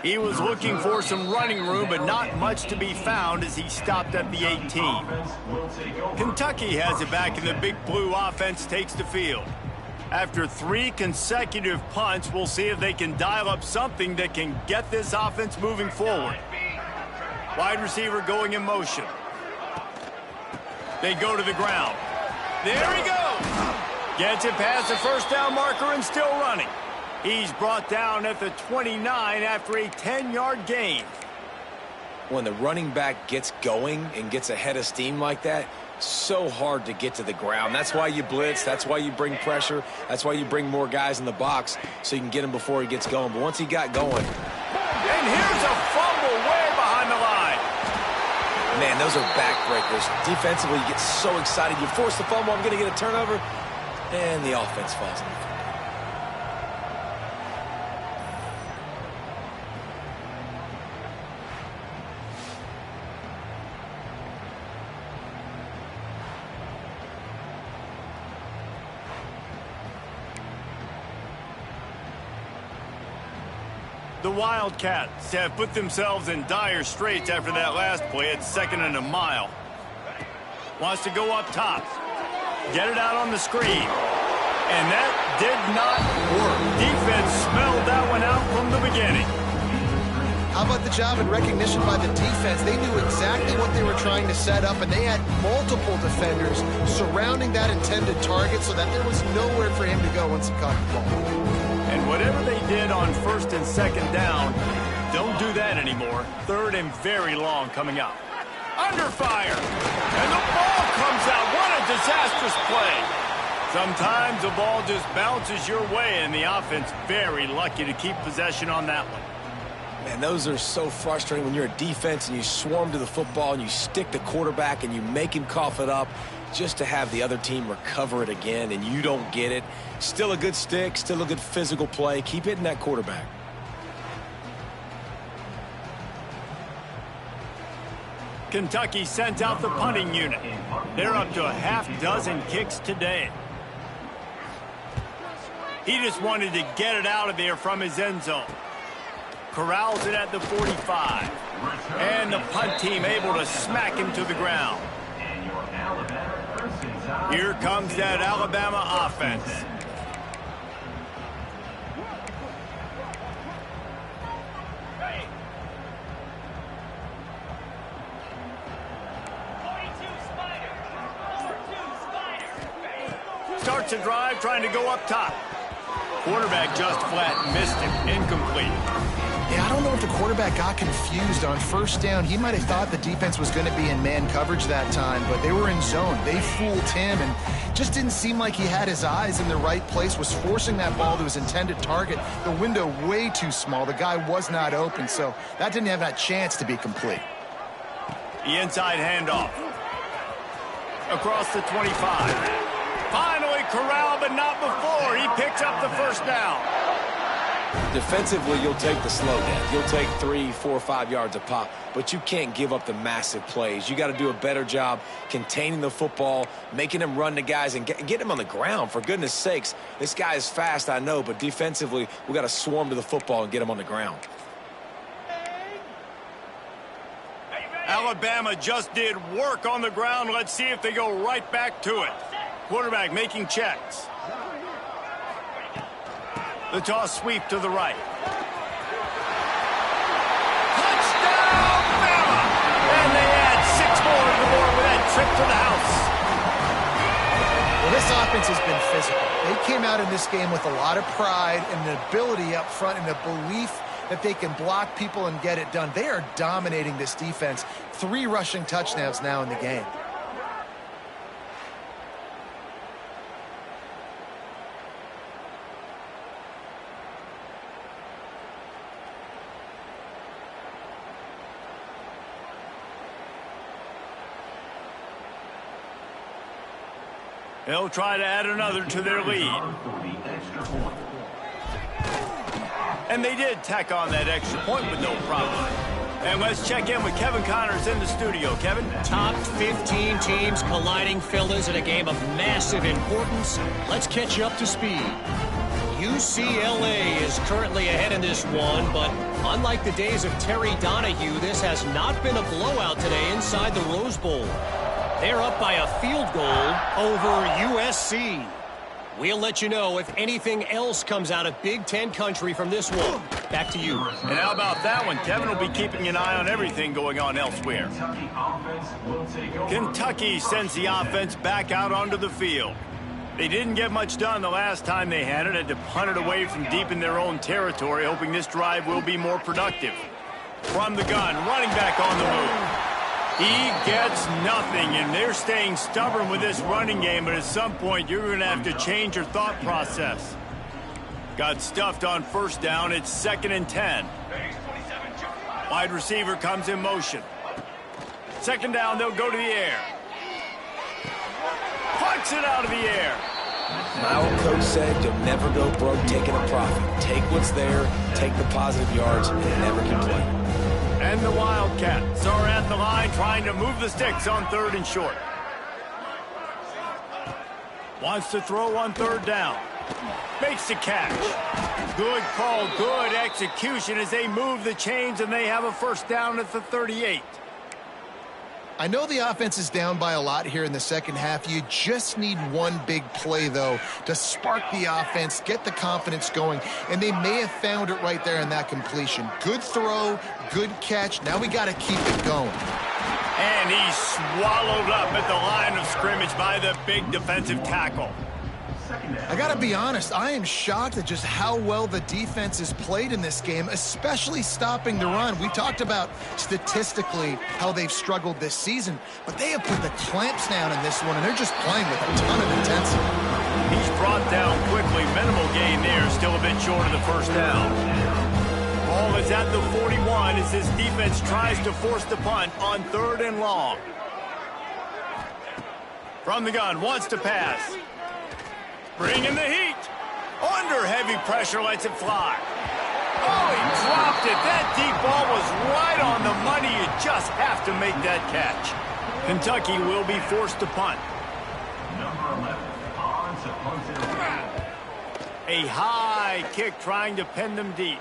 He was looking for some running room, but not much to be found as he stopped at the 18. Kentucky has it back, and the Big Blue offense takes the field. After 3 consecutive punts, we'll see if they can dial up something that can get this offense moving forward. Wide receiver going in motion. They go to the ground. There he goes. Gets it past the first down marker and still running. He's brought down at the 29 after a 10-yard gain. When the running back gets going and gets ahead of steam like that, so hard to get to the ground. That's why you blitz. That's why you bring pressure. That's why you bring more guys in the box so you can get him before he gets going. But once he got going. And here's a fumble way behind the line. Man, those are backbreakers. Defensively, you get so excited. You force the fumble, I'm going to get a turnover. And the offense falls in the field. The Wildcats have put themselves in dire straits after that last play at 2nd and a mile. Wants to go up top. Get it out on the screen. And that did not work. Defense smelled that one out from the beginning. How about the job and recognition by the defense? They knew exactly what they were trying to set up, and they had multiple defenders surrounding that intended target so that there was nowhere for him to go once he caught the ball. And whatever they did on first and second down, don't do that anymore. Third and very long coming up. Under fire. And the ball comes out. What a disastrous play. Sometimes the ball just bounces your way, and the offense very lucky to keep possession on that one. Man, those are so frustrating when you're a defense and you swarm to the football and you stick the quarterback and you make him cough it up just to have the other team recover it again and you don't get it. Still a good stick, still a good physical play. Keep hitting that quarterback. Kentucky sent out the punting unit. They're up to a half-dozen kicks today. He just wanted to get it out of there from his end zone. Corrals it at the 45. And the punt team able to smack him to the ground. Here comes that Alabama offense. Starts a drive trying to go up top. Quarterback just flat missed him. Incomplete. Yeah, I don't know if the quarterback got confused on first down. He might have thought the defense was going to be in man coverage that time, but they were in zone. They fooled him and just didn't seem like he had his eyes in the right place, was forcing that ball to his intended target. The window way too small. The guy was not open, so that didn't have that chance to be complete. The inside handoff. Across the 25. Finally corralled, but not before. He picks up the first down. Defensively, you'll take the slow down. You'll take 3, 4, 5 yards a pop, but you can't give up the massive plays. You got to do a better job containing the football, making him run the guys, and get him on the ground. For goodness sakes, this guy is fast, I know, but defensively, we got to swarm to the football and get him on the ground. Alabama just did work on the ground. Let's see if they go right back to it. Quarterback making checks. The toss sweep to the right. Touchdown, Bama! And they add 6 more to the board with that trip to the house. Well, this offense has been physical. They came out in this game with a lot of pride and an ability up front and a belief that they can block people and get it done. They are dominating this defense. 3 rushing touchdowns now in the game. They'll try to add another to their lead. And they did tack on that extra point with no problem. And let's check in with Kevin Connors in the studio. Kevin? Top 15 teams colliding, fellas, in a game of massive importance. Let's catch you up to speed. UCLA is currently ahead in this one, but unlike the days of Terry Donahue, this has not been a blowout today inside the Rose Bowl. They're up by a field goal over USC. We'll let you know if anything else comes out of Big Ten country from this one. Back to you. And how about that one? Kevin will be keeping an eye on everything going on elsewhere. Kentucky sends the offense back out onto the field. They didn't get much done the last time they had it. Had to punt it away from deep in their own territory, hoping this drive will be more productive. From the gun, running back on the move. He gets nothing, and they're staying stubborn with this running game, but at some point you're going to have to change your thought process. Got stuffed on first down. It's 2nd and 10. Wide receiver comes in motion. 2nd down, they'll go to the air. Punts it out of the air. My old coach said you'll never go broke taking a profit. Take what's there, take the positive yards, and never complain. And the Wildcats are at the line trying to move the sticks on 3rd and short. Wants to throw on 3rd down. Makes the catch. Good call, good execution as they move the chains and they have a first down at the 38. I know the offense is down by a lot here in the second half. You just need one big play, though, to spark the offense, get the confidence going, and they may have found it right there in that completion. Good throw, good catch. Now we got to keep it going. And he's swallowed up at the line of scrimmage by the big defensive tackle. I got to be honest, I am shocked at just how well the defense has played in this game, especially stopping the run. We talked about statistically how they've struggled this season, but they have put the clamps down in this one, and they're just playing with a ton of intensity. He's brought down quickly. Minimal gain there, still a bit short of the first down. Ball is at the 41 as his defense tries to force the punt on 3rd and long. From the gun, wants to pass. Bringing the heat. Under heavy pressure, lets it fly. Oh, he dropped it. That deep ball was right on the money. You just have to make that catch. Kentucky will be forced to punt. A high kick trying to pin them deep.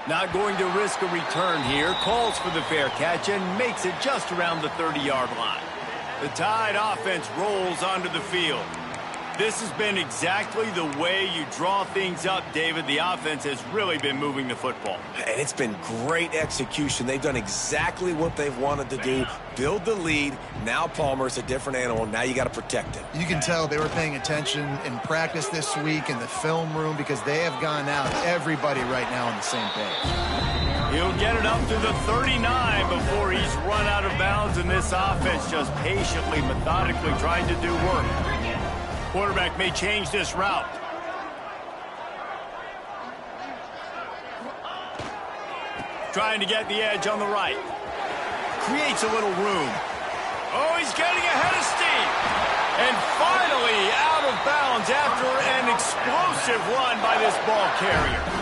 Not going to risk a return here. Calls for the fair catch and makes it just around the 30-yard line. The Tide offense rolls onto the field. This has been exactly the way you draw things up, David. The offense has really been moving the football. And it's been great execution. They've done exactly what they've wanted to do. Build the lead. Now Palmer's a different animal. Now you got to protect him. You can tell they were paying attention in practice this week in the film room because they have gone out, everybody right now on the same page. He'll get it up to the 39 before he's run out of bounds, and this offense just patiently, methodically trying to do work. Quarterback may change this route. Trying to get the edge on the right. Creates a little room. Oh, he's getting ahead of steam. And finally out of bounds after an explosive run by this ball carrier.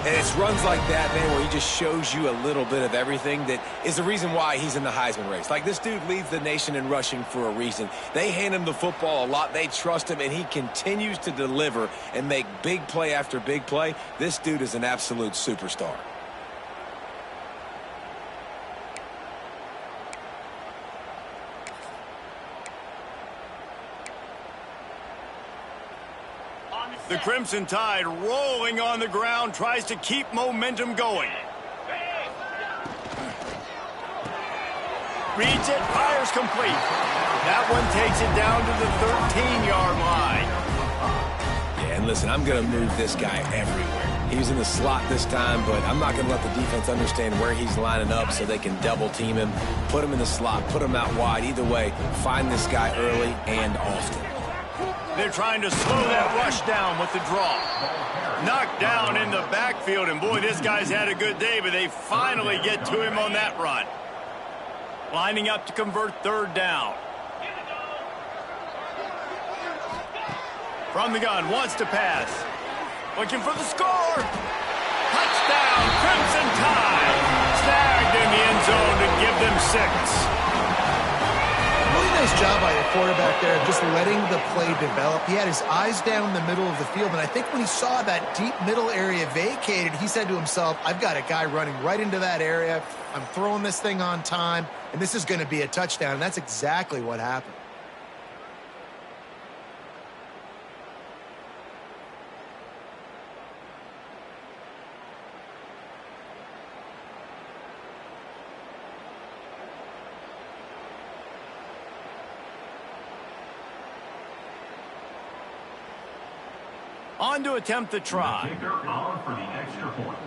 And it's runs like that, man, where he just shows you a little bit of everything that is the reason why he's in the Heisman race. Like, this dude leads the nation in rushing for a reason. They hand him the football a lot. They trust him, and he continues to deliver and make big play after big play. This dude is an absolute superstar. The Crimson Tide rolling on the ground, tries to keep momentum going. Reads it, fires complete. That one takes it down to the 13-yard line. Yeah, and listen, I'm going to move this guy everywhere. He was in the slot this time, but I'm not going to let the defense understand where he's lining up so they can double team him, put him in the slot, put him out wide. Either way, find this guy early and often. They're trying to slow that rush down with the draw. Knocked down in the backfield, and boy, this guy's had a good day, but they finally get to him on that run. Lining up to convert 3rd down. From the gun, wants to pass. Looking for the score. Touchdown, Crimson Tide. Snagged in the end zone to give them 6. Really nice job by the quarterback there, just letting the play develop. He had his eyes down the middle of the field, and I think when he saw that deep middle area vacated, he said to himself, I've got a guy running right into that area. I'm throwing this thing on time, and this is going to be a touchdown, and that's exactly what happened. On to attempt the try. Kicker on for the extra point.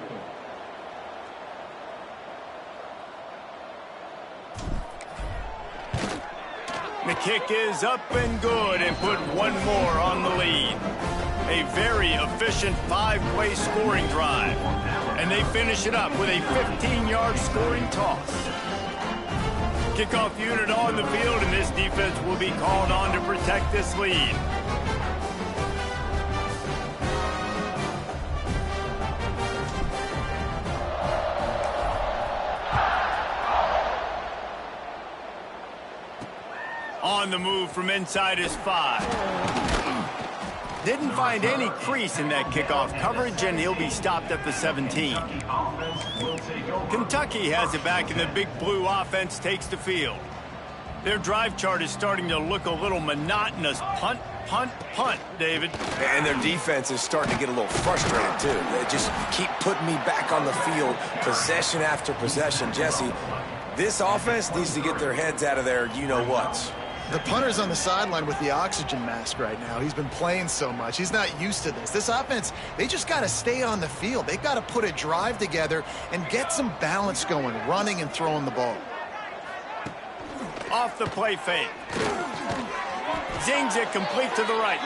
The kick is up and good and put one more on the lead. A very efficient 5-play scoring drive. And they finish it up with a 15-yard scoring toss. Kickoff unit on the field, and this defense will be called on to protect this lead. On the move from inside his 5. Didn't find any crease in that kickoff coverage, and he'll be stopped at the 17. Kentucky has it back, and the big blue offense takes the field. Their drive chart is starting to look a little monotonous. Punt, punt, punt, David. And their defense is starting to get a little frustrated, too. They just keep putting me back on the field, possession after possession. Jesse, this offense needs to get their heads out of their you-know-whats. The punter's on the sideline with the oxygen mask right now. He's been playing so much. He's not used to this. This offense, they just got to stay on the field. They've got to put a drive together and get some balance going, running and throwing the ball. Off the play fake. Zings it complete to the right.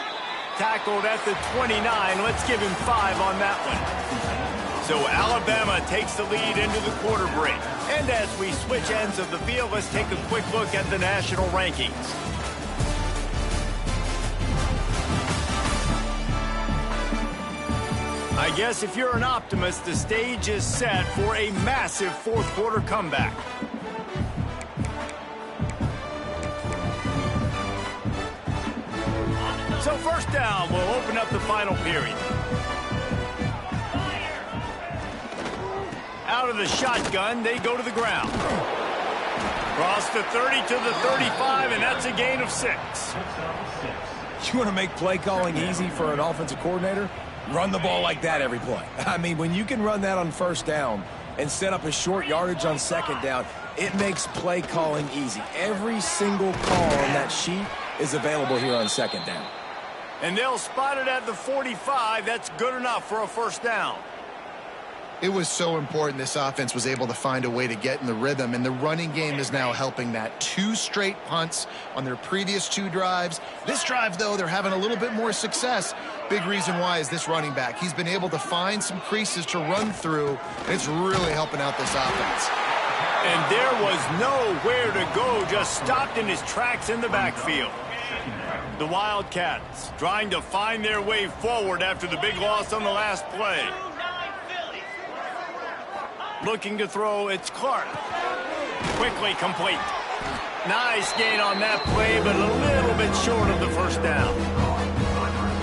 Tackled at the 29. Let's give him 5 on that one. So Alabama takes the lead into the quarter break. And as we switch ends of the field, let's take a quick look at the national rankings. I guess if you're an optimist, the stage is set for a massive fourth quarter comeback. So first down, we'll open up the final period. Out of the shotgun, they go to the ground. Cross the 30 to the 35, and that's a gain of 6. You want to make play calling easy for an offensive coordinator? Run the ball like that every play. I mean, when you can run that on first down and set up a short yardage on second down, it makes play calling easy. Every single call on that sheet is available here on second down. And they'll spot it at the 45. That's good enough for a first down. It was so important this offense was able to find a way to get in the rhythm, and the running game is now helping that. 2 straight punts on their previous 2 drives. This drive, though, they're having a little bit more success. Big reason why is this running back. He's been able to find some creases to run through, and it's really helping out this offense. And there was nowhere to go, just stopped in his tracks in the backfield. The Wildcats trying to find their way forward after the big loss on the last play. Looking to throw, it's Clark. Quickly complete. Nice gain on that play, but a little bit short of the first down.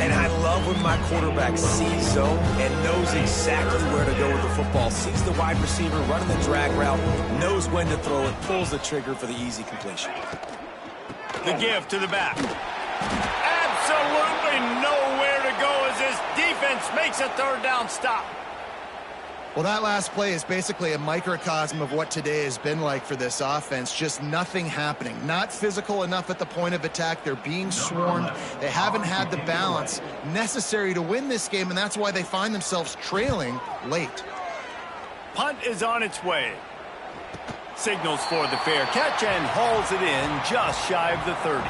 And I love when my quarterback sees zone and knows exactly where to go with the football. Sees the wide receiver running the drag route, knows when to throw it, pulls the trigger for the easy completion. The give to the back. Absolutely nowhere to go as this defense makes a third down stop. Well, that last play is basically a microcosm of what today has been like for this offense. Just nothing happening. Not physical enough at the point of attack. They're being swarmed. They haven't had the balance necessary to win this game, and that's why they find themselves trailing late. Punt is on its way. Signals for the fair catch and hauls it in just shy of the 30.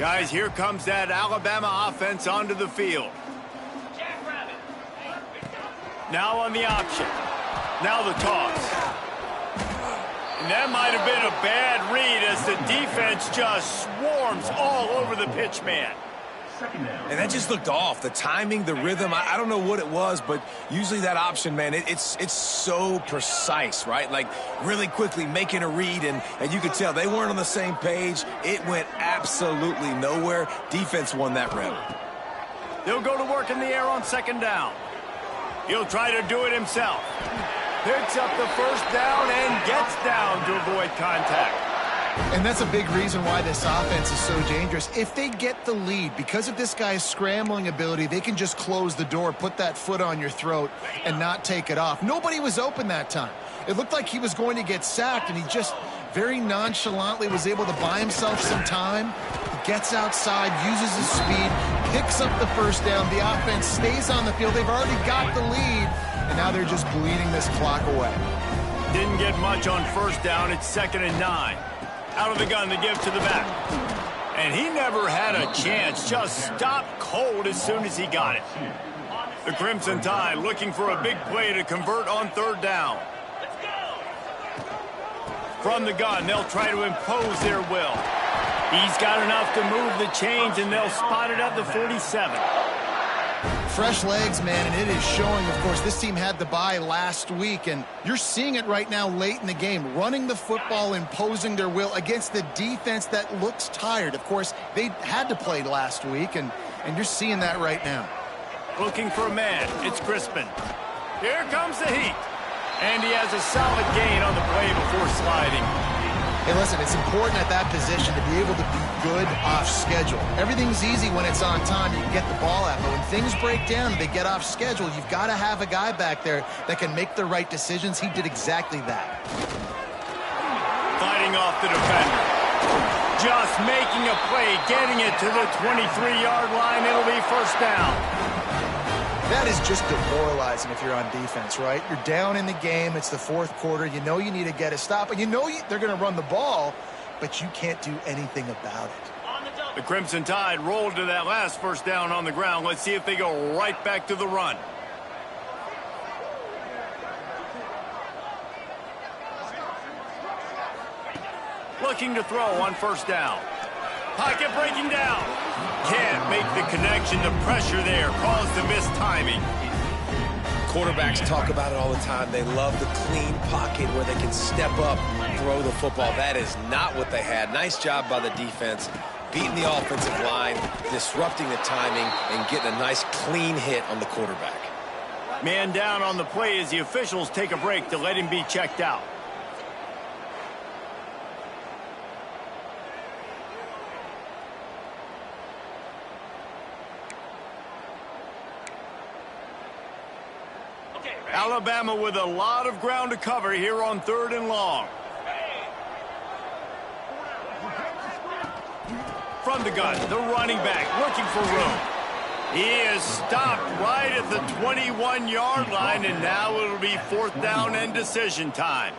Guys, here comes that Alabama offense onto the field. Now on the option. Now the toss. And that might have been a bad read as the defense just swarms all over the pitch man. And that just looked off. The timing, the rhythm, I don't know what it was, but usually that option, man, it's so precise, right? Like really quickly making a read, and you could tell they weren't on the same page. It went absolutely nowhere. Defense won that round. They'll go to work in the air on second down. He'll try to do it himself. Picks up the first down and gets down to avoid contact. And that's a big reason why this offense is so dangerous. If they get the lead, because of this guy's scrambling ability, they can just close the door, put that foot on your throat, and not take it off. Nobody was open that time. It looked like he was going to get sacked, and he just very nonchalantly was able to buy himself some time. He gets outside, uses his speed, picks up the first down. The offense stays on the field. They've already got the lead, and now they're just bleeding this clock away. Didn't get much on first down. It's 2nd and 9. Out of the gun to give to the back. And he never had a chance. Just stopped cold as soon as he got it. The Crimson Tide looking for a big play to convert on 3rd down. From the gun, they'll try to impose their will. He's got enough to move the chains, and they'll spot it at the 47. Fresh legs, man, and it is showing. Of course, this team had the bye last week, and you're seeing it right now late in the game. Running the football, imposing their will against the defense that looks tired. Of course, they had to play last week, and you're seeing that right now. Looking for a man. It's Crispin. Here comes the heat. And he has a solid gain on the play before sliding. Hey, listen, it's important at that position to be able to be good off schedule. Everything's easy when it's on time. You can get the ball out. But when things break down and they get off schedule, you've got to have a guy back there that can make the right decisions. He did exactly that. Fighting off the defender. Just making a play, getting it to the 23-yard line. It'll be first down. That is just demoralizing if you're on defense, right? You're down in the game. It's the 4th quarter. You know you need to get a stop, and you know they're going to run the ball, but you can't do anything about it. The Crimson Tide rolled to that last first down on the ground. Let's see if they go right back to the run. Looking to throw on first down. Pocket breaking down. Can't make the connection. The pressure there caused the missed timing. Quarterbacks talk about it all the time. They love the clean pocket where they can step up, throw the football. That is not what they had. Nice job by the defense, beating the offensive line, disrupting the timing, and getting a nice clean hit on the quarterback. Man down on the play as the officials take a break to let him be checked out. Alabama with a lot of ground to cover here on 3rd and long. From the gun, the running back looking for room. He is stopped right at the 21-yard line, and now it'll be 4th down and decision time.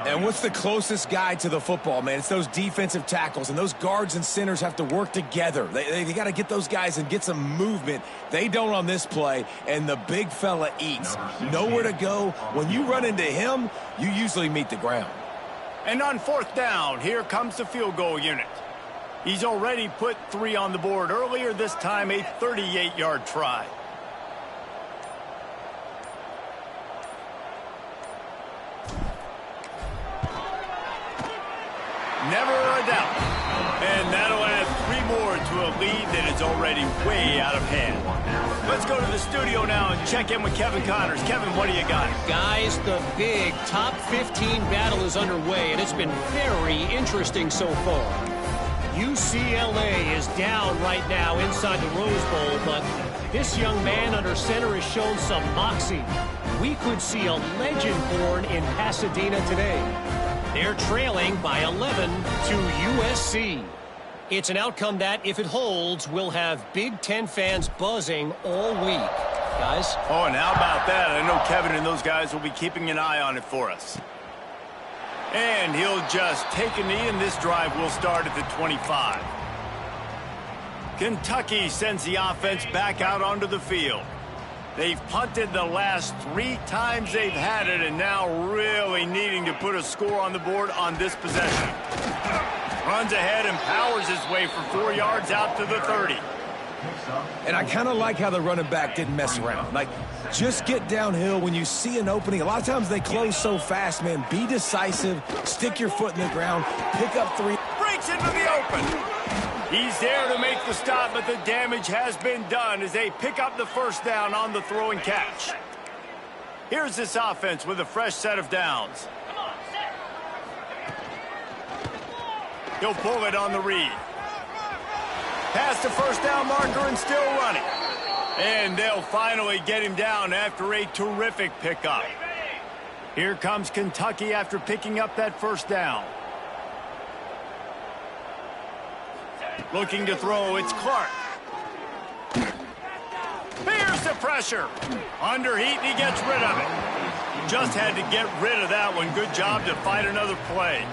And what's the closest guy to the football, man? It's those defensive tackles, and those guards and centers have to work together. They got to get those guys and get some movement. They don't on this play, and the big fella eats. Nowhere to go. When you run into him, you usually meet the ground. And on 4th down, here comes the field goal unit. He's already put 3 on the board earlier, this time a 38-yard try. Never a doubt. And that'll add 3 more to a lead that is already way out of hand. Let's go to the studio now and check in with Kevin Connors. Kevin, what do you got? Guys, the big top 15 battle is underway, and it's been very interesting so far. UCLA is down right now inside the Rose Bowl, but this young man under center has shown some moxie. We could see a legend born in Pasadena today. They're trailing by 11 to USC. It's an outcome that, if it holds, will have Big Ten fans buzzing all week. Guys? Oh, and how about that? I know Kevin and those guys will be keeping an eye on it for us. And he'll just take a knee, and this drive will start at the 25. Kentucky sends the offense back out onto the field. They've punted the last 3 times they've had it, and now really needing to put a score on the board on this possession. Runs ahead and powers his way for 4 yards out to the 30. And I kind of like how the running back didn't mess around. Like, just get downhill when you see an opening. A lot of times they close so fast, man. Be decisive, stick your foot in the ground, pick up 3. Breaks into the open. He's there to make the stop, but the damage has been done as they pick up the first down on the throw and catch. Here's this offense with a fresh set of downs. He'll pull it on the read. Past the first down marker and still running. And they'll finally get him down after a terrific pickup. Here comes Kentucky after picking up that first down. Looking to throw, it's Clark. Here's the pressure. Under heat, and he gets rid of it. Just had to get rid of that one. Good job to fight another play.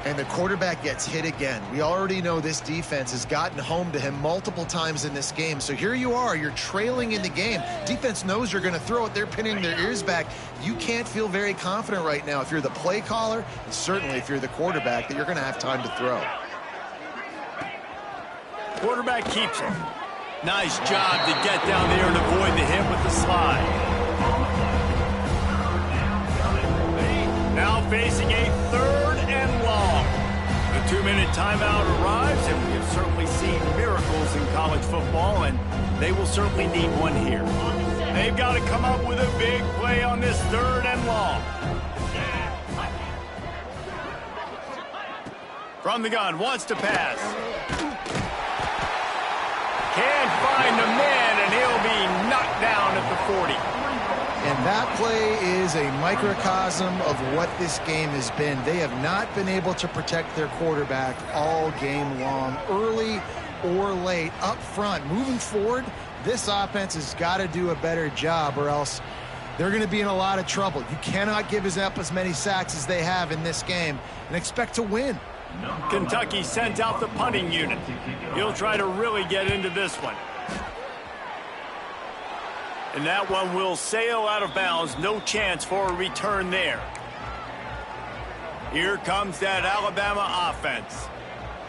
And the quarterback gets hit again. We already know this defense has gotten home to him multiple times in this game. So here you are, you're trailing in the game. Defense knows you're going to throw it. They're pinning their ears back. You can't feel very confident right now if you're the play caller, and certainly if you're the quarterback, that you're going to have time to throw. Quarterback keeps it. Nice job to get down there and avoid the hit with the slide. Now facing a 3rd and long. The 2-minute timeout arrives, and we have certainly seen miracles in college football, and they will certainly need one here. They've got to come up with a big play on this 3rd and long. From the gun, wants to pass. Can't find a man, and he'll be knocked down at the 40. And that play is a microcosm of what this game has been. They have not been able to protect their quarterback all game long, early or late, up front. Moving forward, this offense has got to do a better job, or else they're going to be in a lot of trouble. You cannot give up as many sacks as they have in this game and expect to win. Kentucky sends out the punting unit. He'll try to really get into this one. And that one will sail out of bounds. No chance for a return there. Here comes that Alabama offense.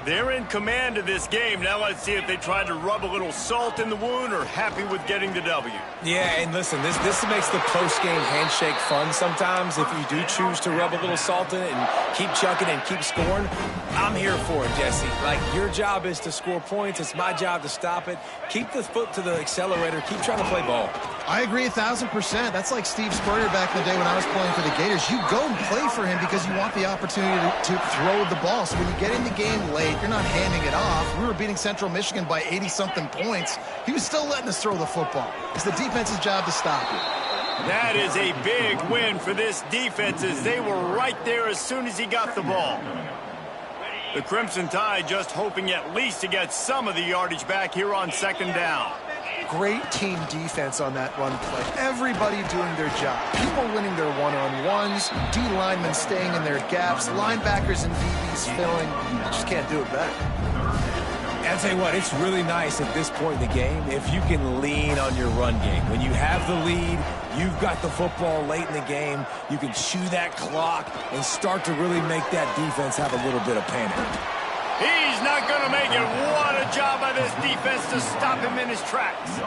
They're in command of this game. Now let's see if they try to rub a little salt in the wound or happy with getting the W. Yeah, and listen, this makes the post-game handshake fun sometimes. If you do choose to rub a little salt in it and keep chucking and keep scoring, I'm here for it, Jesse. Like, your job is to score points. It's my job to stop it. Keep the foot to the accelerator. Keep trying to play ball. I agree 1,000%. That's like Steve Spurrier back in the day when I was playing for the Gators. You go and play for him because you want the opportunity to throw the ball. So when you get in the game late, you're not handing it off. We were beating Central Michigan by 80-something points. He was still letting us throw the football. It's the defense's job to stop it. That is a big win for this defense as they were right there as soon as he got the ball. The Crimson Tide just hoping at least to get some of the yardage back here on 2nd down. Great team defense on that run play. Everybody doing their job. People winning their one-on-ones, D linemen staying in their gaps, linebackers and DBs filling. You just can't do it better. I'll tell you what, it's really nice at this point in the game if you can lean on your run game. When you have the lead, you've got the football late in the game, you can chew that clock and start to really make that defense have a little bit of panic. He's not going to make it. What a job by this defense to stop him in his tracks.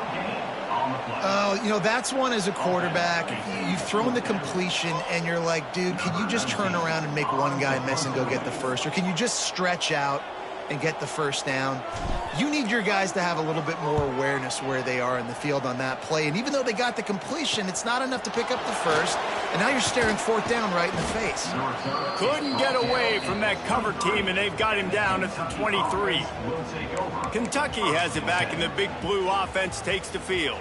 You know, that's one as a quarterback. You've thrown the completion, and you're like, dude, can you just turn around and make one guy miss and go get the first? Or can you just stretch out and get the first down? You need your guys to have a little bit more awareness where they are in the field on that play. And even though they got the completion, it's not enough to pick up the first. And now you're staring 4th down right in the face. Couldn't get away from that cover team, and they've got him down at the 23. Kentucky has it back, and the big blue offense takes the field.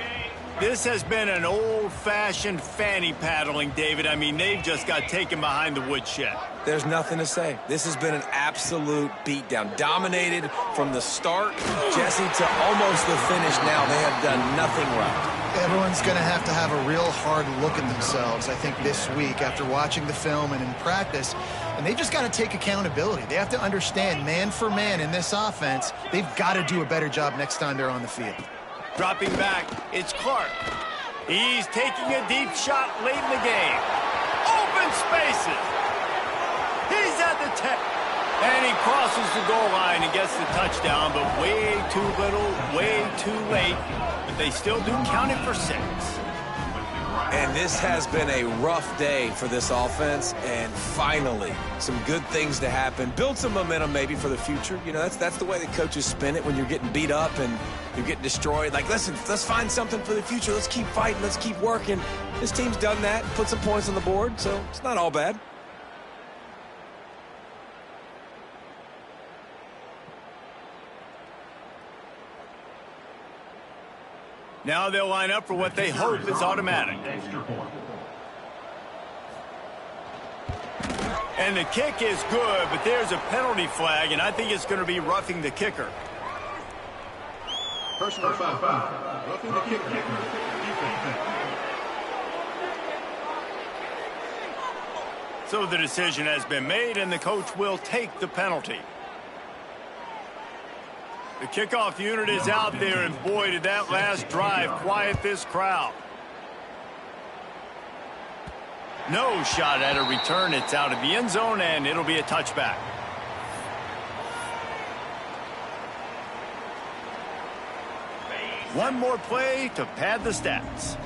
This has been an old-fashioned fanny paddling, David. I mean, they've just got taken behind the woodshed. There's nothing to say. This has been an absolute beatdown. Dominated from the start, Jesse, to almost the finish now. They have done nothing right. Everyone's going to have a real hard look at themselves, I think, this week after watching the film and in practice. And they just got to take accountability. They have to understand, man for man in this offense, they've got to do a better job next time they're on the field. Dropping back, it's Clark. He's taking a deep shot late in the game. Open spaces. He's at the 10. And he crosses the goal line and gets the touchdown, but way too little, way too late. But they still do count it for 6. And this has been a rough day for this offense, and finally, some good things to happen. Build some momentum maybe for the future. You know, that's the way the coaches spin it when you're getting beat up and you're getting destroyed. Like, listen, let's find something for the future. Let's keep fighting. Let's keep working. This team's done that, put some points on the board, so it's not all bad. Now they'll line up for what they hope is automatic. And the kick is good, but there's a penalty flag, and I think it's going to be roughing the kicker. Personal foul. Roughing the kicker. Defense. So the decision has been made, and the coach will take the penalty. The kickoff unit is out there, and boy, did that last drive quiet this crowd. No shot at a return. It's out of the end zone, and it'll be a touchback. One more play to pad the stats.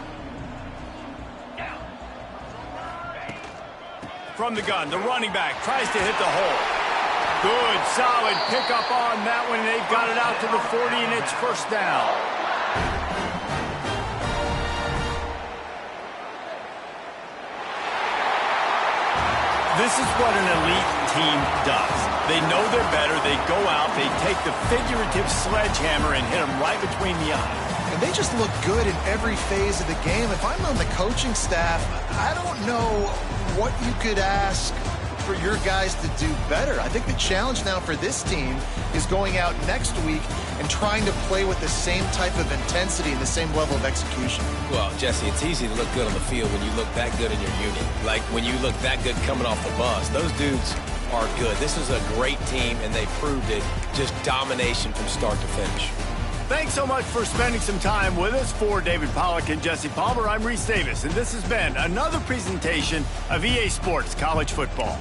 From the gun, the running back tries to hit the hole. Good, solid pickup on that one. They've got it out to the 40, and it's first down. This is what an elite team does. They know they're better. They go out. They take the figurative sledgehammer and hit them right between the eyes. And they just look good in every phase of the game. If I'm on the coaching staff, I don't know what you could ask for your guys to do better. I think the challenge now for this team is going out next week and trying to play with the same type of intensity and the same level of execution. Well, Jesse, it's easy to look good on the field when you look that good in your unit. Like when you look that good coming off the bus. Those dudes are good. This is a great team, and they proved it. Just domination from start to finish. Thanks so much for spending some time with us. For David Pollack and Jesse Palmer, I'm Reese Davis, and this has been another presentation of EA Sports College Football.